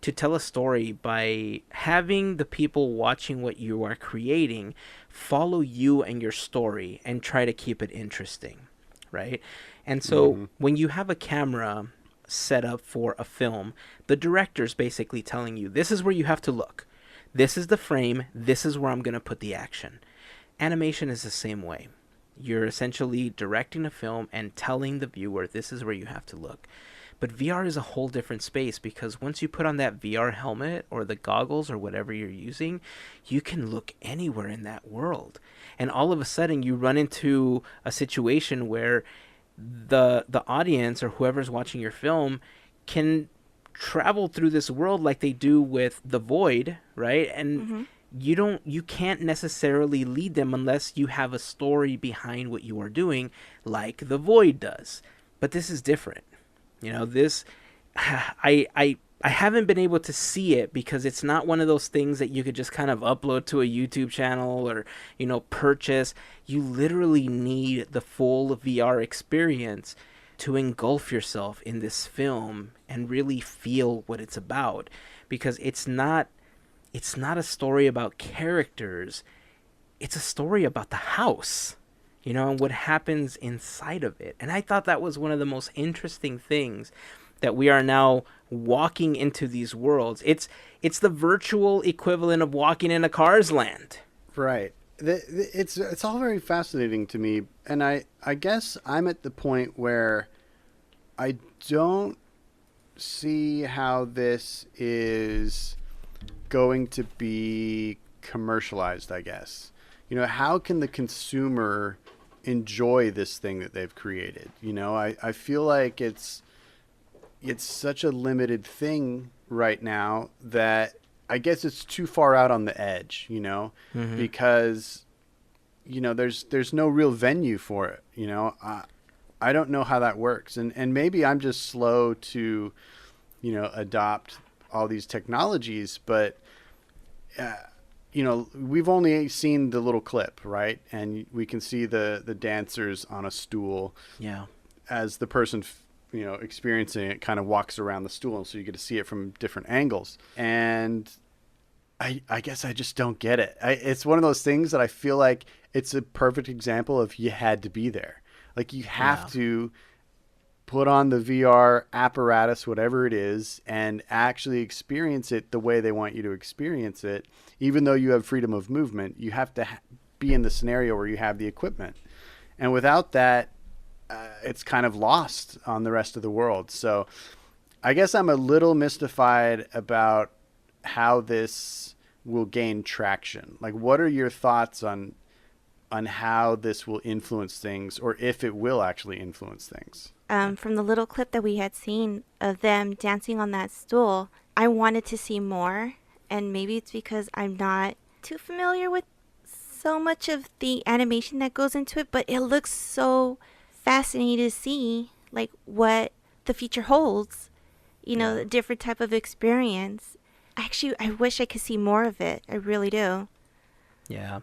to tell a story by having the people watching what you are creating follow you and your story and try to keep it interesting, right? And so when you have a camera set up for a film, the director's basically telling you, this is where you have to look. This is the frame. This is where I'm going to put the action. Animation is the same way. You're essentially directing a film and telling the viewer, this is where you have to look. But VR is a whole different space, because once you put on that VR helmet or the goggles or whatever you're using, you can look anywhere in that world. And all of a sudden you run into a situation where the audience or whoever's watching your film can travel through this world like they do with The Void, right? And you can't necessarily lead them unless you have a story behind what you are doing, like The Void does. But this is different. This, I haven't been able to see it because it's not one of those things that you could just kind of upload to a YouTube channel or, purchase. You literally need the full VR experience to engulf yourself in this film and really feel what it's about, because it's not a story about characters. It's a story about the house. And what happens inside of it. And I thought that was one of the most interesting things, that we are now walking into these worlds. It's the virtual equivalent of walking in a Cars land.
Right. It's all very fascinating to me. And I guess I'm at the point where I don't see how this is going to be commercialized, I guess. How can the consumer enjoy this thing that they've created? I feel like it's such a limited thing right now that I guess it's too far out on the edge, because there's no real venue for it. I don't know how that works, and maybe I'm just slow to adopt all these technologies, but we've only seen the little clip, right? And we can see the dancers on a stool.
Yeah.
As the person, experiencing it kind of walks around the stool. And so you get to see it from different angles. And I guess I just don't get it. It's one of those things that I feel like it's a perfect example of you had to be there. Like, you have to put on the VR apparatus, whatever it is, and actually experience it the way they want you to experience it. Even though you have freedom of movement, you have to be in the scenario where you have the equipment. And without that, it's kind of lost on the rest of the world. So I guess I'm a little mystified about how this will gain traction. Like, what are your thoughts on how this will influence things, or if it will actually influence things?
From the little clip that we had seen of them dancing on that stool, I wanted to see more. And maybe it's because I'm not too familiar with so much of the animation that goes into it, but it looks so fascinating to see, like, what the future holds. You know, a different type of experience. Actually, I wish I could see more of it. I really do.
Yeah,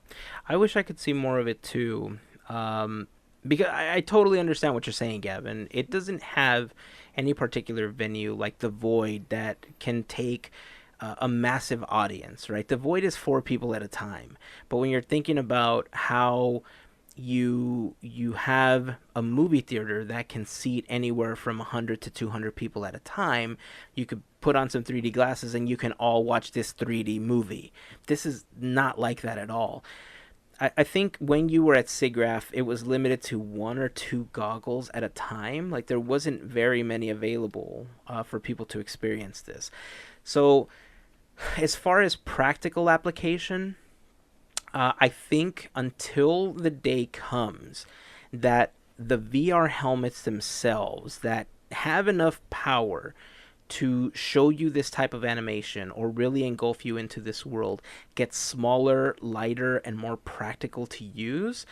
I wish I could see more of it too. Because I totally understand what you're saying, Gavin. It doesn't have any particular venue like the Void that can take a massive audience, right? The Void is 4 people at a time. But when you're thinking about how you have a movie theater that can seat anywhere from 100 to 200 people at a time, you could put on some 3D glasses and you can all watch this 3D movie. This is not like that at all. I think when you were at SIGGRAPH, it was limited to 1 or 2 goggles at a time. Like, there wasn't very many available for people to experience this. So as far as practical application, I think until the day comes that the VR helmets themselves that have enough power to show you this type of animation or really engulf you into this world get smaller, lighter, and more practical to use,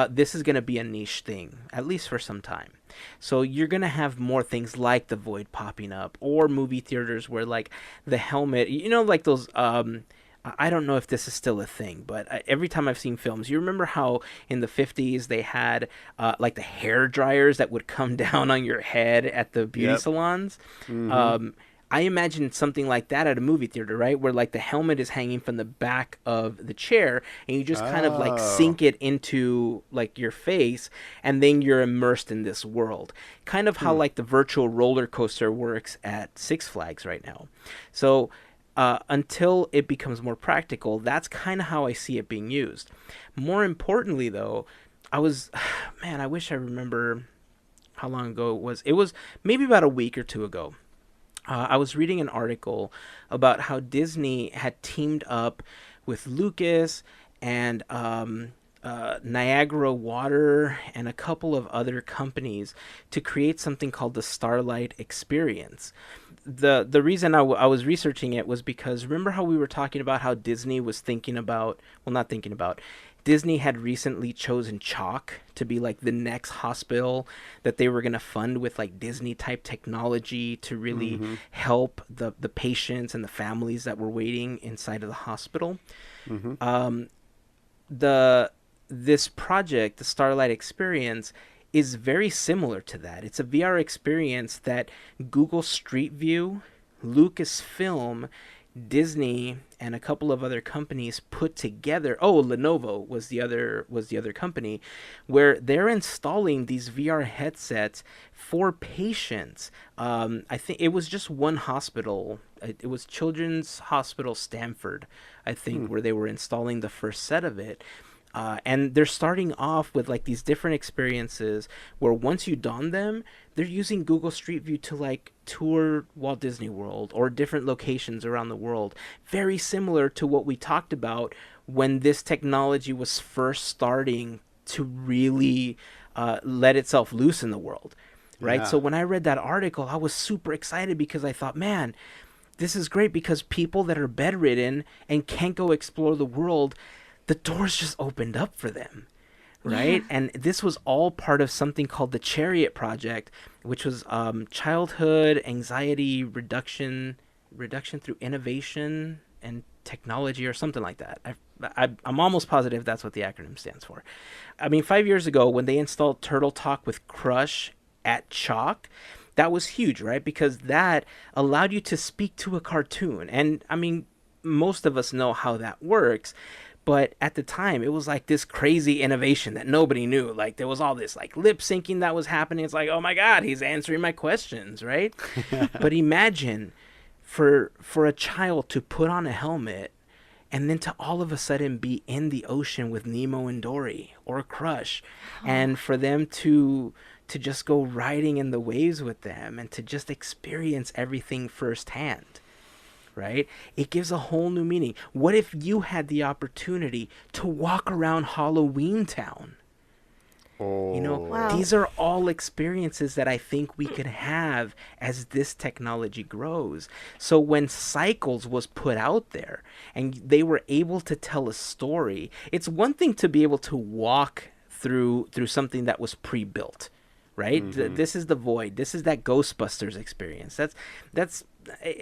this is going to be a niche thing, at least for some time. So you're going to have more things like the Void popping up, or movie theaters where, like, the helmet, you know, like those I don't know if this is still a thing, but every time I've seen films, you remember how in the 50s they had like the hair dryers that would come down on your head at the beauty salons? Mm-hmm. I imagine something like that at a movie theater, right? Where, like, the helmet is hanging from the back of the chair and you just kind of, like, sink it into, like, your face, and then you're immersed in this world. Kind of how, like, the virtual roller coaster works at Six Flags right now. So until it becomes more practical, that's kind of how I see it being used. More importantly, though, I wish I remember how long ago it was. It was maybe about a week or 2 ago. I was reading an article about how Disney had teamed up with Lucas and Niagara Water and a couple of other companies to create something called the Starlight Experience. The reason I was researching it was because, remember how we were talking about how Disney was Disney had recently chosen CHOC to be, like, the next hospital that they were going to fund with, like, Disney type technology to really help the patients and the families that were waiting inside of the hospital. This project, the Starlight Experience, is very similar to that. It's a VR experience that Google Street View, Lucasfilm, Disney, and a couple of other companies put together. Oh, Lenovo was the other company, where they're installing these VR headsets for patients. I think it was just one hospital. It was Children's Hospital Stanford, I think, where they were installing the first set of it. And they're starting off with, like, these different experiences where once you don them, they're using Google Street View to, like, tour Walt Disney World or different locations around the world. Very similar to what we talked about when this technology was first starting to really let itself loose in the world, right? Yeah. So when I read that article, I was super excited because I thought, man, this is great, because people that are bedridden and can't go explore the world, the doors just opened up for them, right? Yeah. And this was all part of something called the Chariot Project, which was childhood anxiety reduction through innovation and technology, or something like that. I'm almost positive that's what the acronym stands for. I mean, 5 years ago when they installed Turtle Talk with Crush at CHOC, that was huge, right? Because that allowed you to speak to a cartoon. And I mean, most of us know how that works. But at the time, it was like this crazy innovation that nobody knew. Like, there was all this, like, lip syncing that was happening. It's like, oh my God, he's answering my questions, right? But imagine for a child to put on a helmet and then to all of a sudden be in the ocean with Nemo and Dory or Crush, and for them to just go riding in the waves with them and to just experience everything firsthand, right? It gives a whole new meaning. What if you had the opportunity to walk around Halloween Town?
Oh.
These are all experiences that I think we could have as this technology grows. So when Cycles was put out there and they were able to tell a story, it's one thing to be able to walk through something that was pre-built, right? This is the Void. This is that Ghostbusters experience. That's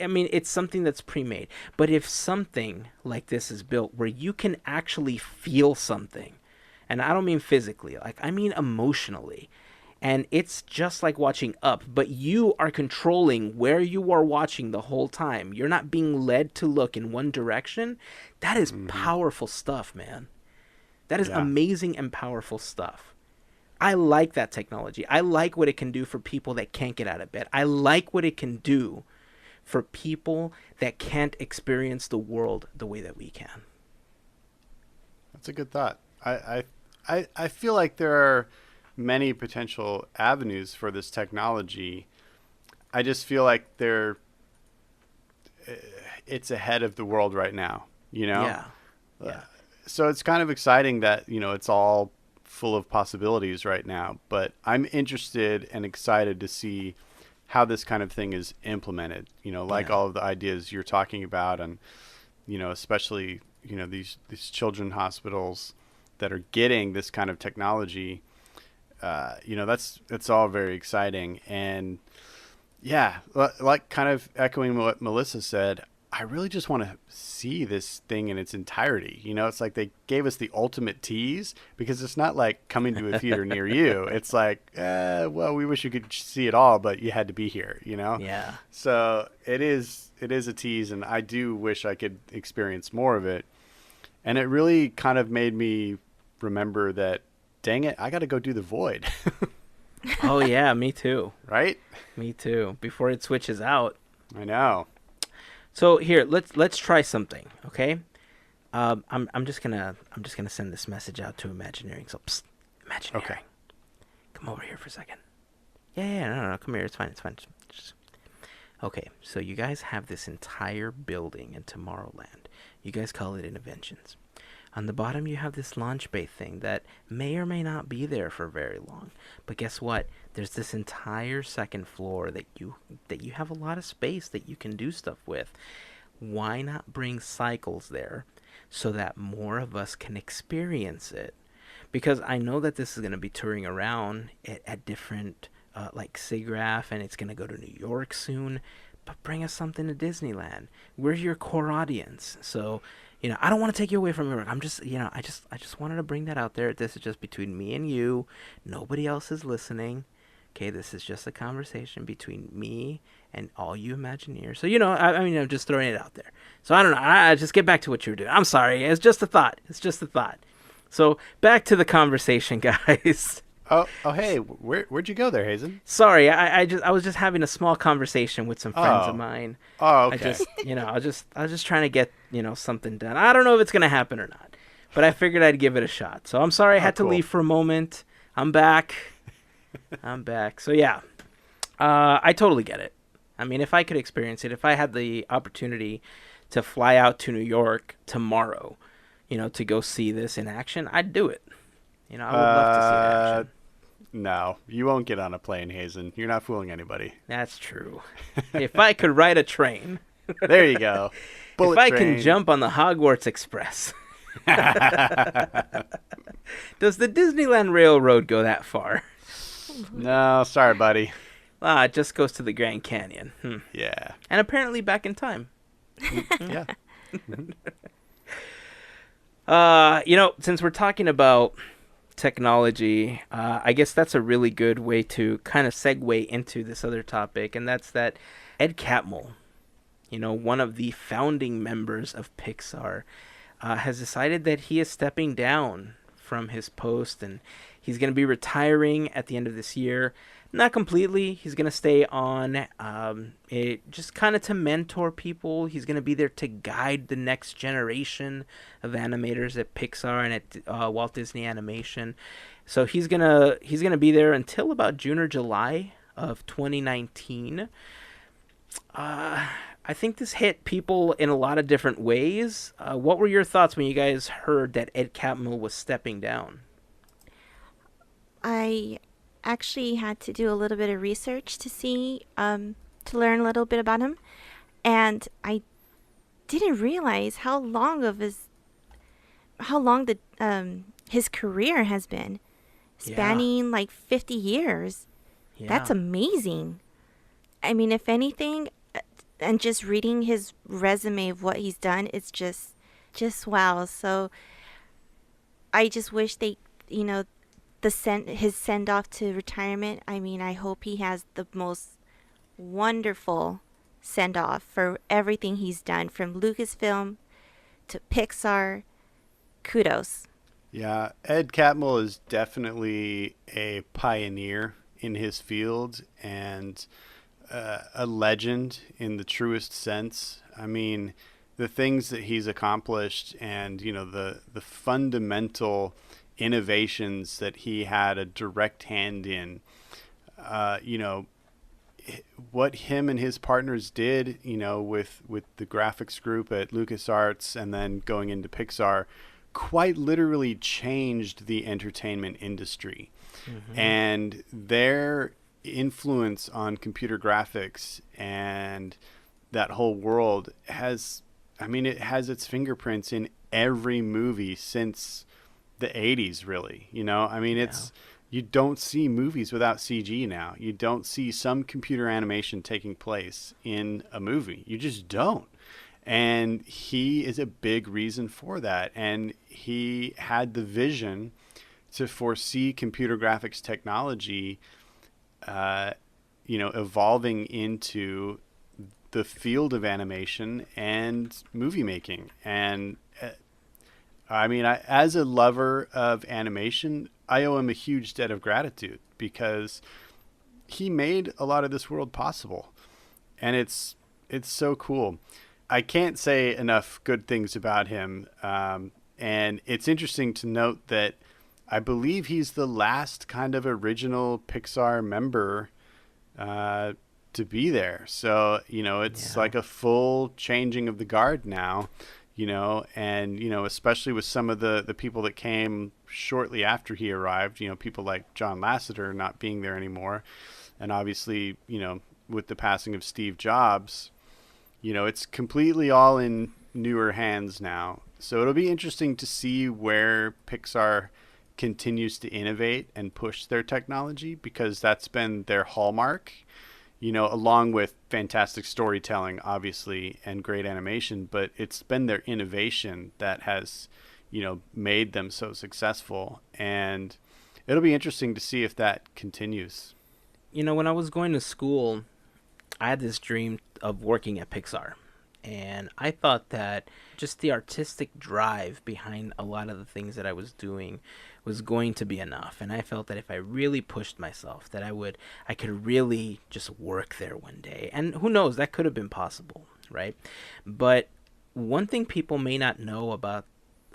I mean, it's something that's pre-made. But if something like this is built where you can actually feel something, and I don't mean physically, like I mean emotionally. And it's just like watching Up, but you are controlling where you are watching the whole time. You're not being led to look in one direction. That is powerful stuff, man. That is amazing and powerful stuff. I like that technology. I like what it can do for people that can't get out of bed. I like what it can do for people that can't experience the world the way that we can.
That's a good thought. I feel like there are many potential avenues for this technology. I just feel like it's ahead of the world right now, you know?
Yeah.
So it's kind of exciting that, it's all full of possibilities right now, but I'm interested and excited to see how this kind of thing is implemented, like all of the ideas you're talking about, and, especially, these children hospitals that are getting this kind of technology. That's all very exciting. And yeah, like kind of echoing what Melissa said, I really just want to see this thing in its entirety. It's like they gave us the ultimate tease, because it's not like coming to a theater near you. It's like, well, we wish you could see it all, but you had to be here,
Yeah.
So it is a tease, and I do wish I could experience more of it. And it really kind of made me remember that, dang it, I got to go do the Void.
Oh yeah, me too.
Right?
Me too. Before it switches out.
I know.
So here, let's try something, okay? I'm just gonna send this message out to Imagineering. So, psst, Imagineering.
Okay.
Come over here for a second. Yeah, no, come here. It's fine. Okay, so you guys have this entire building in Tomorrowland. You guys call it Innovations. On the bottom, you have this launch bay thing that may or may not be there for very long. But guess what? There's this entire second floor that you have a lot of space that you can do stuff with. Why not bring Cycles there so that more of us can experience it? Because I know that this is going to be touring around at different, like SIGGRAPH, and it's going to go to New York soon. But bring us something to Disneyland. We're your core audience. So, I don't want to take you away from your work. I'm just, I just wanted to bring that out there. This is just between me and you. Nobody else is listening. Okay, this is just a conversation between me and all you Imagineers. So, I'm just throwing it out there. So, I don't know. I just get back to what you were doing. I'm sorry. It's just a thought. So, back to the conversation, guys.
Oh, hey, where'd you go there, Hazen?
Sorry, I was just having a small conversation with some friends of mine.
Oh, okay.
I was just trying to get, something done. I don't know if it's going to happen or not, but I figured I'd give it a shot. So I'm sorry I had to leave for a moment. I'm back. So yeah, I totally get it. I mean, if I could experience it, if I had the opportunity to fly out to New York tomorrow, to go see this in action, I'd do it. I would love to see it in action.
No, you won't get on a plane, Hazen. You're not fooling anybody.
That's true. If I could ride a train.
There you go. Bullet
if I
train.
can jump on the Hogwarts Express. Does the Disneyland Railroad go that far?
No, sorry, buddy.
It just goes to the Grand Canyon.
Yeah.
And apparently back in time.
Yeah.
Since we're talking about technology, I guess that's a really good way to kind of segue into this other topic, and that's that Ed Catmull, one of the founding members of Pixar, has decided that he is stepping down from his post, and he's going to be retiring at the end of this year. Not completely. He's going to stay on it just kind of to mentor people. He's going to be there to guide the next generation of animators at Pixar and at Walt Disney Animation. So he's going to be there until about June or July of 2019. I think this hit people in a lot of different ways. What were your thoughts when you guys heard that Ed Catmull was stepping down?
I actually had to do a little bit of research to see, to learn a little bit about him, and I didn't realize how long his career has been, spanning like 50 years.
Yeah.
That's amazing. I mean, if anything, and just reading his resume of what he's done, it's just wow. So I just wish they, his send off to retirement. I mean, I hope he has the most wonderful send off for everything he's done from Lucasfilm to Pixar. Kudos.
Yeah, Ed Catmull is definitely a pioneer in his field and a legend in the truest sense. I mean, the things that he's accomplished and, the fundamental innovations that he had a direct hand in, what him and his partners did, with the graphics group at LucasArts and then going into Pixar, quite literally changed the entertainment industry. Mm-hmm. And their influence on computer graphics and that whole world it has its fingerprints in every movie since the 80s, really. It's, you don't see movies without CG now. You don't see some computer animation taking place in a movie. You just don't. And he is a big reason for that. And he had the vision to foresee computer graphics technology, evolving into the field of animation and movie making. And as a lover of animation, I owe him a huge debt of gratitude because he made a lot of this world possible. And it's so cool. I can't say enough good things about him. And it's interesting to note that I believe he's the last kind of original Pixar member to be there. So, it's like a full changing of the guard now, and, especially with some of the people that came shortly after he arrived, people like John Lasseter not being there anymore. And obviously, with the passing of Steve Jobs, it's completely all in newer hands now. So it'll be interesting to see where Pixar continues to innovate and push their technology, because that's been their hallmark, along with fantastic storytelling, obviously, and great animation. But it's been their innovation that has, made them so successful. And it'll be interesting to see if that continues.
When I was going to school, I had this dream of working at Pixar. And I thought that just the artistic drive behind a lot of the things that I was doing was going to be enough. And I felt that if I really pushed myself, that I could really just work there one day. And who knows, that could have been possible, right? But one thing people may not know about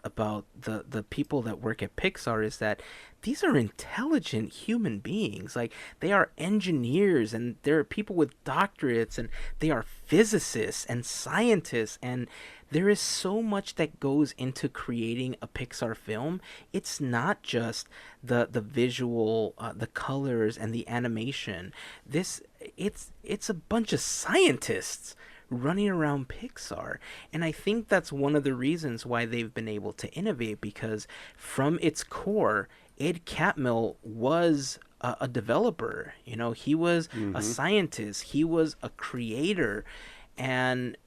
the people that work at Pixar is that these are intelligent human beings. Like, they are engineers, and they're people with doctorates, and they are physicists and scientists, and there is so much that goes into creating a Pixar film. It's not just the visual, the colors and the animation. It's a bunch of scientists running around Pixar. And I think that's one of the reasons why they've been able to innovate, because from its core, Ed Catmull was a developer. He was a scientist. He was a creator. And,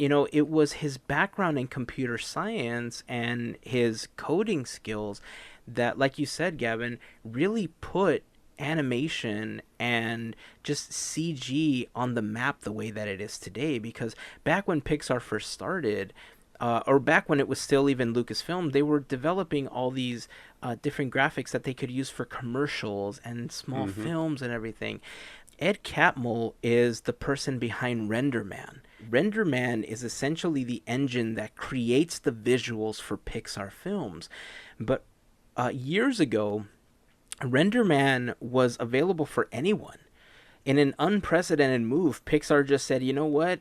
it was his background in computer science and his coding skills that, like you said, Gavin, really put animation and just CG on the map the way that it is today. Because back when Pixar first started, or back when it was still even Lucasfilm, they were developing all these different graphics that they could use for commercials and small films and everything. Ed Catmull is the person behind RenderMan. RenderMan is essentially the engine that creates the visuals for Pixar films. But years ago, RenderMan was available for anyone. In an unprecedented move, Pixar just said, you know what?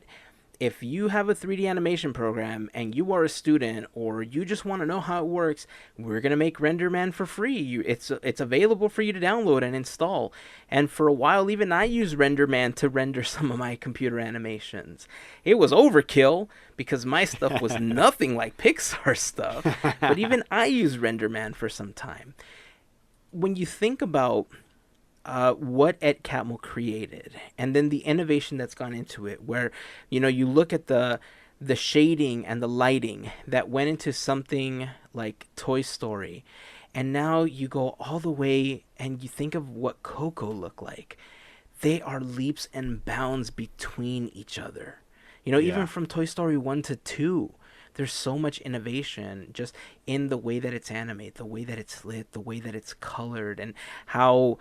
If you have a 3D animation program and you are a student or you just want to know how it works, we're going to make RenderMan for free. It's available for you to download and install. And for a while, even I used RenderMan to render some of my computer animations. It was overkill because my stuff was nothing like Pixar stuff. But even I used RenderMan for some time. When you think about what Ed Catmull created, and then the innovation that's gone into it, where you look at the shading and the lighting that went into something like Toy Story, and now you go all the way and you think of what Coco looked like. They are leaps and bounds between each other. Even from Toy Story 1 to 2, there's so much innovation just in the way that it's animated, the way that it's lit, the way that it's colored, and how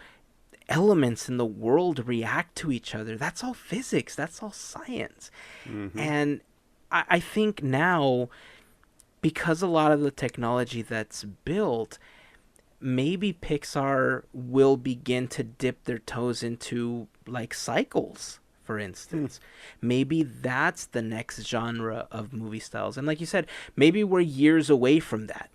elements in the world react to each other. That's all physics. That's all science. And I think now, because a lot of the technology that's built, maybe Pixar will begin to dip their toes into like cycles, for instance. Maybe that's the next genre of movie styles. And like you said, maybe we're years away from that.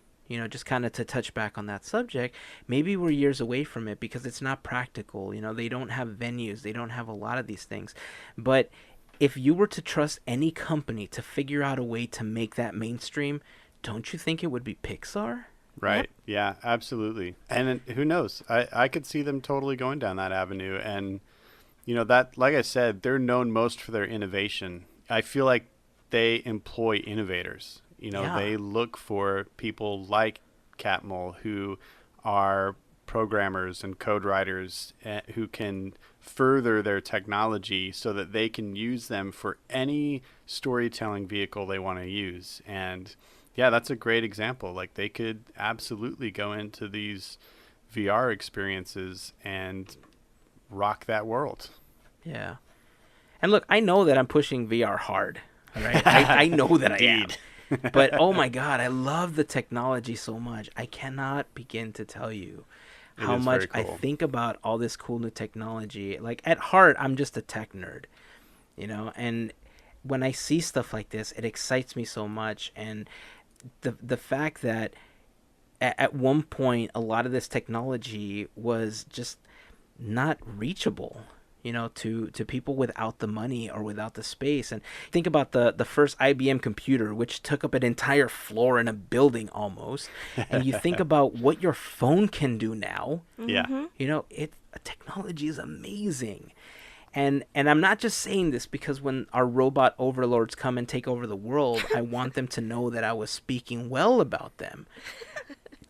Just kind of to touch back on that subject, maybe we're years away from it because it's not practical. They don't have venues. They don't have a lot of these things. But if you were to trust any company to figure out a way to make that mainstream, don't you think it would be Pixar?
Right. Yep. Yeah, absolutely. And who knows? I could see them totally going down that avenue. And, that, like I said, they're known most for their innovation. I feel like they employ innovators. They look for people like Catmull who are programmers and code writers who can further their technology so that they can use them for any storytelling vehicle they want to use. And yeah, that's a great example. Like they could absolutely go into these VR experiences and rock that world.
Yeah. And look, I know that I'm pushing VR hard. All right. I know that I am. But oh my God, I love the technology so much. I cannot begin to tell you how much cool. I think about all this cool new technology. Like at heart, I'm just a tech nerd, and when I see stuff like this, it excites me so much. And the fact that at one point, a lot of this technology was just not reachable. To people without the money or without the space. And think about the first IBM computer, which took up an entire floor in a building almost. And you think about what your phone can do now.
Yeah.
Technology is amazing. And I'm not just saying this because when our robot overlords come and take over the world, I want them to know that I was speaking well about them.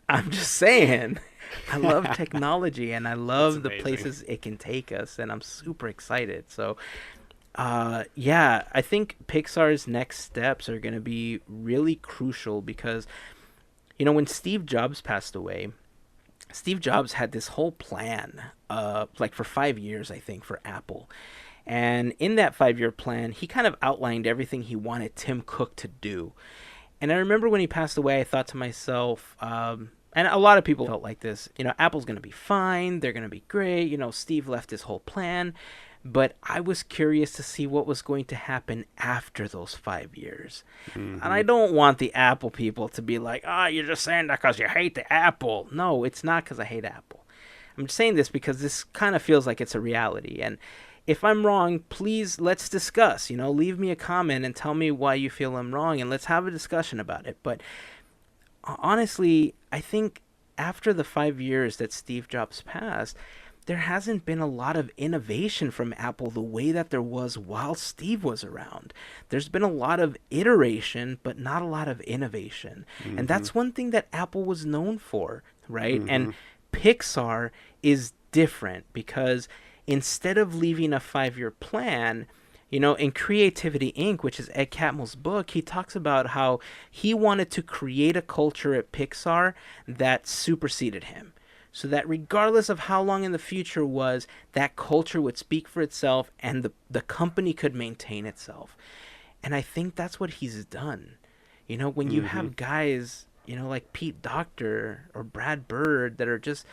I'm just saying. I love technology and I love the places it can take us, and I'm super excited. So, I think Pixar's next steps are going to be really crucial because, when Steve Jobs passed away, Steve Jobs had this whole plan, for 5 years, I think, for Apple. And in that 5-year plan, he kind of outlined everything he wanted Tim Cook to do. And I remember when he passed away, I thought to myself, and a lot of people felt like this, Apple's going to be fine. They're going to be great. Steve left his whole plan. But I was curious to see what was going to happen after those 5 years. And I don't want the Apple people to be like, you're just saying that because you hate the Apple. No, it's not because I hate Apple. I'm saying this because this kind of feels like it's a reality. And if I'm wrong, please, let's discuss. Leave me a comment and tell me why you feel I'm wrong. And let's have a discussion about it. But honestly, I think after the 5 years that Steve Jobs passed, there hasn't been a lot of innovation from Apple the way that there was while Steve was around. There's been a lot of iteration, but not a lot of innovation. And that's one thing that Apple was known for, right? And Pixar is different because instead of leaving a 5-year plan, In Creativity Inc., which is Ed Catmull's book, he talks about how he wanted to create a culture at Pixar that superseded him. So that regardless of how long in the future was, that culture would speak for itself and the company could maintain itself. And I think that's what he's done. When you have guys, like Pete Docter or Brad Bird that are just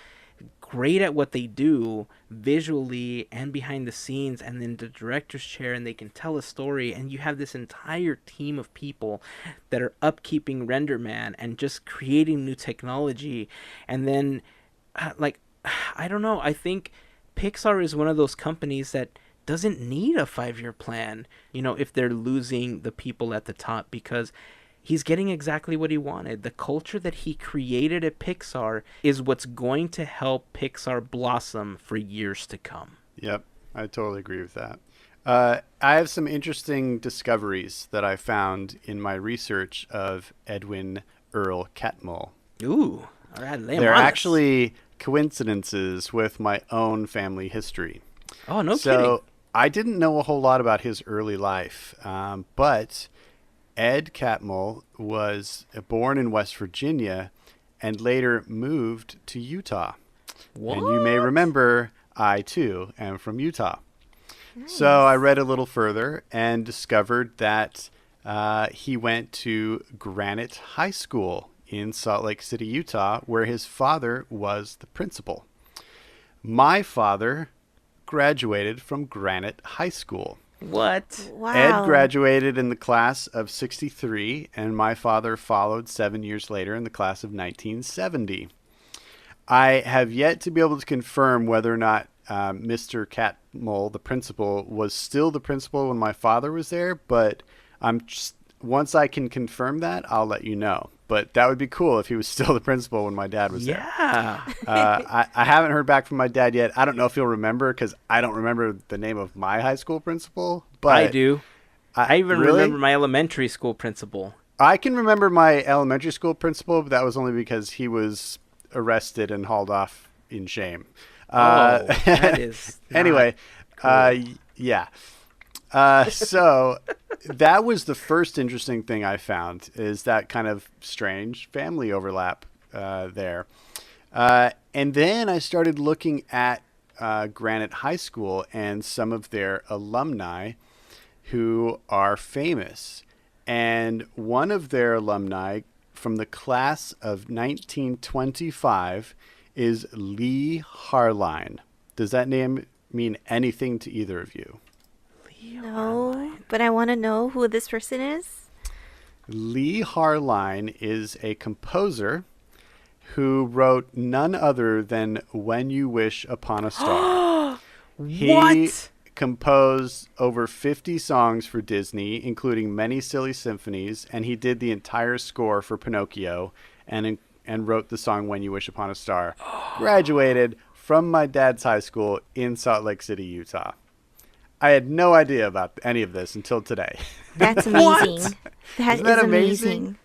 great at what they do visually and behind the scenes and then the director's chair, and they can tell a story, and you have this entire team of people that are upkeeping RenderMan and just creating new technology. And then I don't know, I think Pixar is one of those companies that doesn't need a 5-year plan, if they're losing the people at the top, because he's getting exactly what he wanted. The culture that he created at Pixar is what's going to help Pixar blossom for years to come.
Yep, I totally agree with that. I have some interesting discoveries that I found in my research of Edwin Earl Catmull.
Ooh, all right,
they're actually coincidences with my own family history.
Oh, no
so
kidding.
I didn't know a whole lot about his early life, but Ed Catmull was born in West Virginia and later moved to Utah.
What?
And you may remember, I too am from Utah. Nice. So I read a little further and discovered that he went to Granite High School in Salt Lake City, Utah, where his father was the principal. My father graduated from Granite High School.
What?
Wow.
Ed graduated in the class of 63, and my father followed 7 years later in the class of 1970. I have yet to be able to confirm whether or not Mr. Catmull, the principal, was still the principal when my father was there, but once I can confirm that, I'll let you know. But that would be cool if he was still the principal when my dad was there.
Yeah.
I haven't heard back from my dad yet. I don't know if he'll remember, because I don't remember the name of my high school principal. But
I do. I even
really?
remember my elementary school principal.
I can remember my elementary school principal, but that was only because he was arrested and hauled off in shame.
That is
anyway.
Cool.
Yeah. So that was the first interesting thing I found, is that kind of strange family overlap there. And then I started looking at Granite High School and some of their alumni who are famous. And one of their alumni from the class of 1925 is Lee Harline. Does that name mean anything to either of you?
No, but I want to know who this person is.
Lee Harline is a composer who wrote none other than When You Wish Upon a Star. He
What?
composed over 50 songs for Disney, including many silly symphonies, and he did the entire score for Pinocchio and wrote the song When You Wish Upon a Star. Graduated from my dad's high school in Salt Lake City, Utah. I had no idea about any of this until today.
That's amazing.
Isn't that amazing?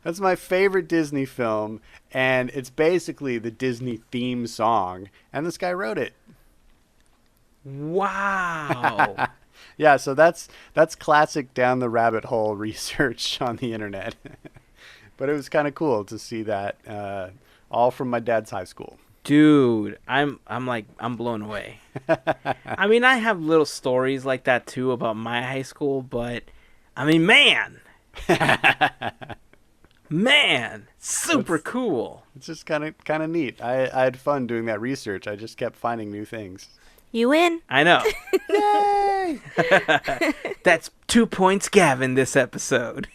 That's my favorite Disney film, and it's basically the Disney theme song, and this guy wrote it.
Wow.
Yeah, so that's classic down the rabbit hole research on the internet. But it was kind of cool to see that all from my dad's high school.
Dude, I'm blown away. I mean, I have little stories like that too about my high school, but I mean, man, super cool.
It's just kind of neat. I had fun doing that research. I just kept finding new things.
You win.
I know.
Yay!
That's 2 points, Gavin, this episode.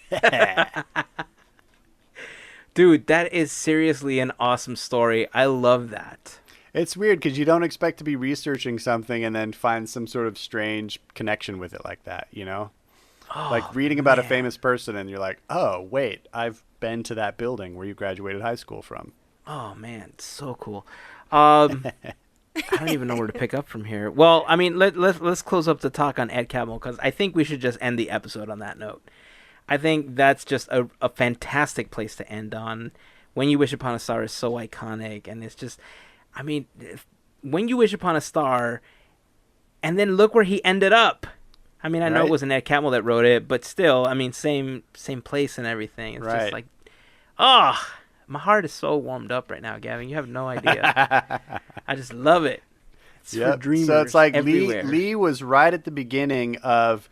Dude, that is seriously an awesome story. I love that.
It's weird because you don't expect to be researching something and then find some sort of strange connection with it like that, you know? Like reading about a famous person and you're like, oh, wait, I've been to that building where you graduated high school from.
Oh, man, so cool. I don't even know where to pick up from here. Well, I mean, let's close up the talk on Ed Catmull, because I think we should just end the episode on that note. I think that's just a fantastic place to end on. When You Wish Upon a Star is so iconic, and it's just, I mean, When You Wish Upon a Star, and then look where he ended up. I mean, I know it wasn't Ed Catmull that wrote it, but still, I mean, same place and everything. It's just like, my heart is so warmed up right now, Gavin. You have no idea. I just love it. It's for dreamers.
So it's like
everywhere.
Lee was right at the beginning of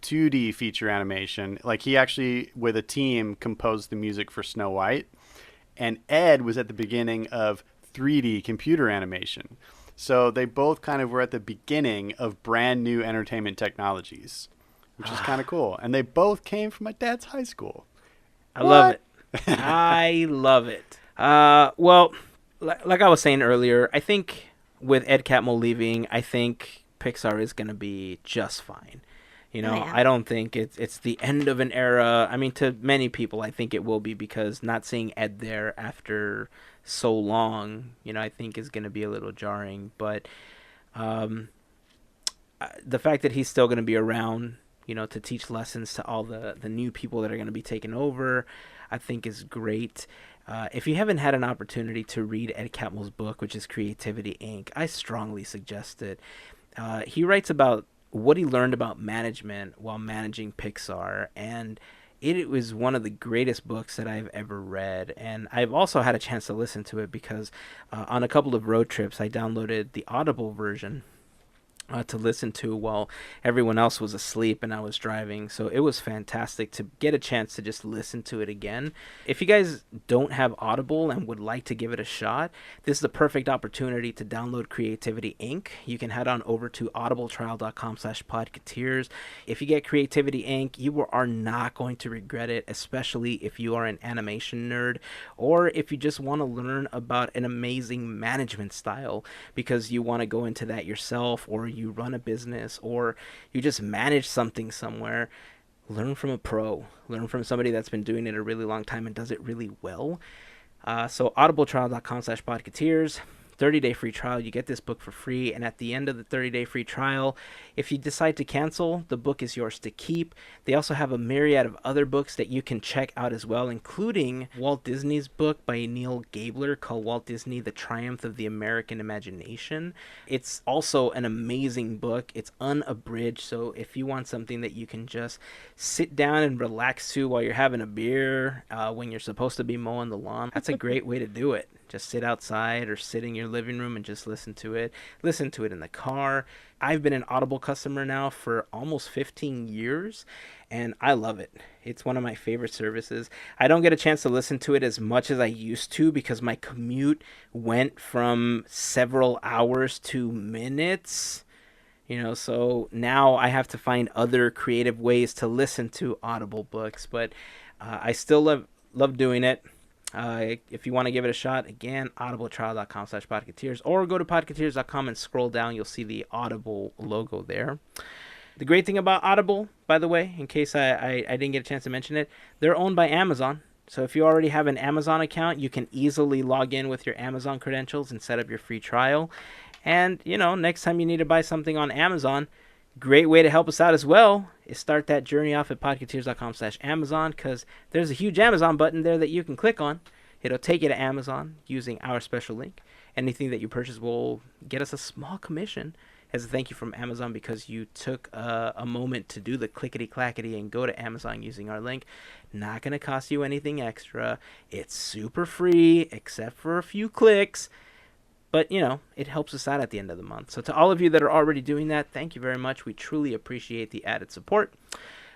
2D feature animation. Like he actually, with a team, composed the music for Snow White. And Ed was at the beginning of 3D computer animation. So they both kind of were at the beginning of brand new entertainment technologies, which is kind of cool. And they both came from my dad's high school.
I love it. I love it. Well, like I was saying earlier, I think with Ed Catmull leaving, I think Pixar is going to be just fine. You know, I don't think it's the end of an era. I mean, to many people, I think it will be, because not seeing Ed there after so long, you know, I think is going to be a little jarring. But the fact that he's still going to be around, you know, to teach lessons to all the new people that are going to be taking over, I think is great. If you haven't had an opportunity to read Ed Catmull's book, which is Creativity Inc., I strongly suggest it. He writes about what he learned about management while managing Pixar, and it was one of the greatest books that I've ever read. And I've also had a chance to listen to it because on a couple of road trips, I downloaded the Audible version to listen to while everyone else was asleep and I was driving. So it was fantastic to get a chance to just listen to it again. If you guys don't have Audible and would like to give it a shot, this is the perfect opportunity to download Creativity Inc. You can head on over to audibletrial.com/podketeers. If you get Creativity Inc., you are not going to regret it, especially if you are an animation nerd or if you just want to learn about an amazing management style because you want to go into that yourself, or you run a business, or you just manage something somewhere. Learn from a pro. Learn from somebody that's been doing it a really long time and does it really well. So audibletrial.com/podketeers. 30-day free trial. You get this book for free, and at the end of the 30-day free trial, if you decide to cancel, the book is yours to keep. They also have a myriad of other books that you can check out as well, including Walt Disney's book by Neil Gabler called Walt Disney: The Triumph of the American Imagination. It's also an amazing book. It's unabridged, so if you want something that you can just sit down and relax to while you're having a beer, when you're supposed to be mowing the lawn, that's a great way to do it. Just sit outside or sit in your living room and just listen to it. Listen to it in the car. I've been an Audible customer now for almost 15 years, and I love it. It's one of my favorite services. I don't get a chance to listen to it as much as I used to because my commute went from several hours to minutes. You know, so now I have to find other creative ways to listen to Audible books, but I still love doing it. If you want to give it a shot, again, audibletrial.com/podketeers, or go to podketeers.com and scroll down. You'll see the Audible logo there. The great thing about Audible, by the way, in case I didn't get a chance to mention it, they're owned by Amazon. So if you already have an Amazon account, you can easily log in with your Amazon credentials and set up your free trial. And, you know, next time you need to buy something on Amazon, great way to help us out as well is start that journey off at podketeers.com/Amazon, because there's a huge Amazon button there that you can click on. It'll take you to Amazon using our special link. Anything that you purchase will get us a small commission as a thank you from Amazon because you took a moment to do the clickety-clackety and go to Amazon using our link. Not going to cost you anything extra. It's super free except for a few clicks. But, you know, it helps us out at the end of the month. So to all of you that are already doing that, thank you very much. We truly appreciate the added support.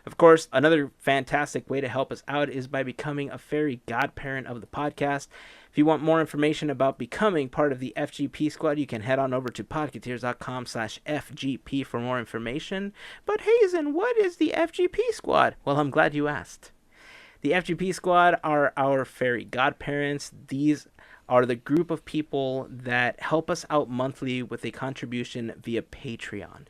Of course, another fantastic way to help us out is by becoming a fairy godparent of the podcast. If you want more information about becoming part of the FGP Squad, you can head on over to podketeers.com/FGP for more information. But Hazen, what is the FGP Squad? Well, I'm glad you asked. The FGP Squad are our fairy godparents. These are the group of people that help us out monthly with a contribution via Patreon.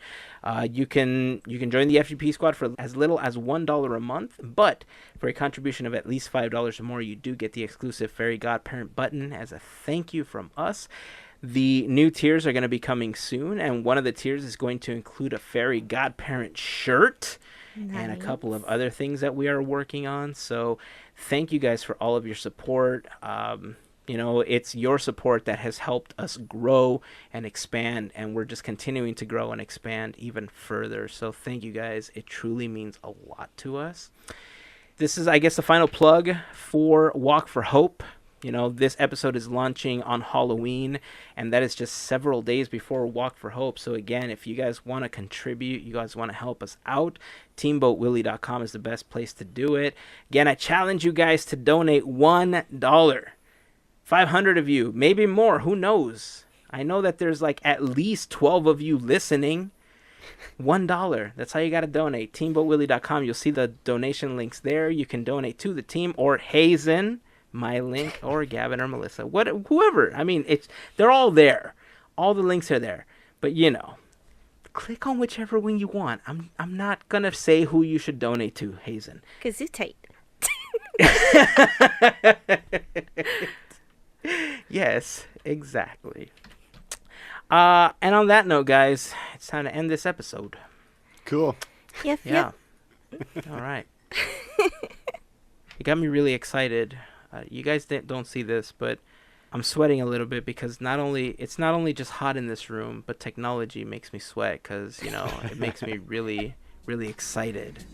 You can join the FGP Squad for as little as $1 a month, but for a contribution of at least $5 or more, you do get the exclusive Fairy Godparent button as a thank you from us. The new tiers are going to be coming soon, and one of the tiers is going to include a Fairy Godparent shirt. Nice. And a couple of other things that we are working on. So thank you guys for all of your support. You know, it's your support that has helped us grow and expand, and we're just continuing to grow and expand even further. So thank you guys. It truly means a lot to us. This is, I guess, the final plug for Walk for Hope. You know, this episode is launching on Halloween, and that is just several days before Walk for Hope. So again, if you guys want to contribute, you guys want to help us out, teamboatwillie.com is the best place to do it. Again, I challenge you guys to donate $1. 500 of you, maybe more, who knows? I know that there's like at least 12 of you listening. $1, that's how you got to donate. Teamboatwillie.com, you'll see the donation links there. You can donate to the team or Hazen, my link, or Gavin or Melissa, whoever. I mean, they're all there. All the links are there. But you know, click on whichever one you want. I'm not gonna say who you should donate to, Hazen.
Gesundheit.
Yes, exactly. And on that note, guys, it's time to end this episode.
Cool.
Yep.
Yeah. All right. It got me really excited. You guys don't see this, but I'm sweating a little bit because it's not only just hot in this room, but technology makes me sweat because, you know, it makes me really, really excited.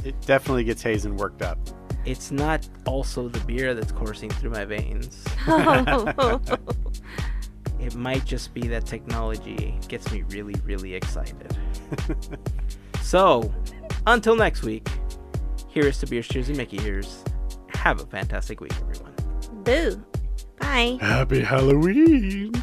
It definitely gets Hazen worked up.
It's not also the beer that's coursing through my veins. It might just be that technology gets me really, really excited. So, until next week, here's to Beers, Cheers, and Mickey Ears. Have a fantastic week, everyone.
Boo. Bye.
Happy Halloween.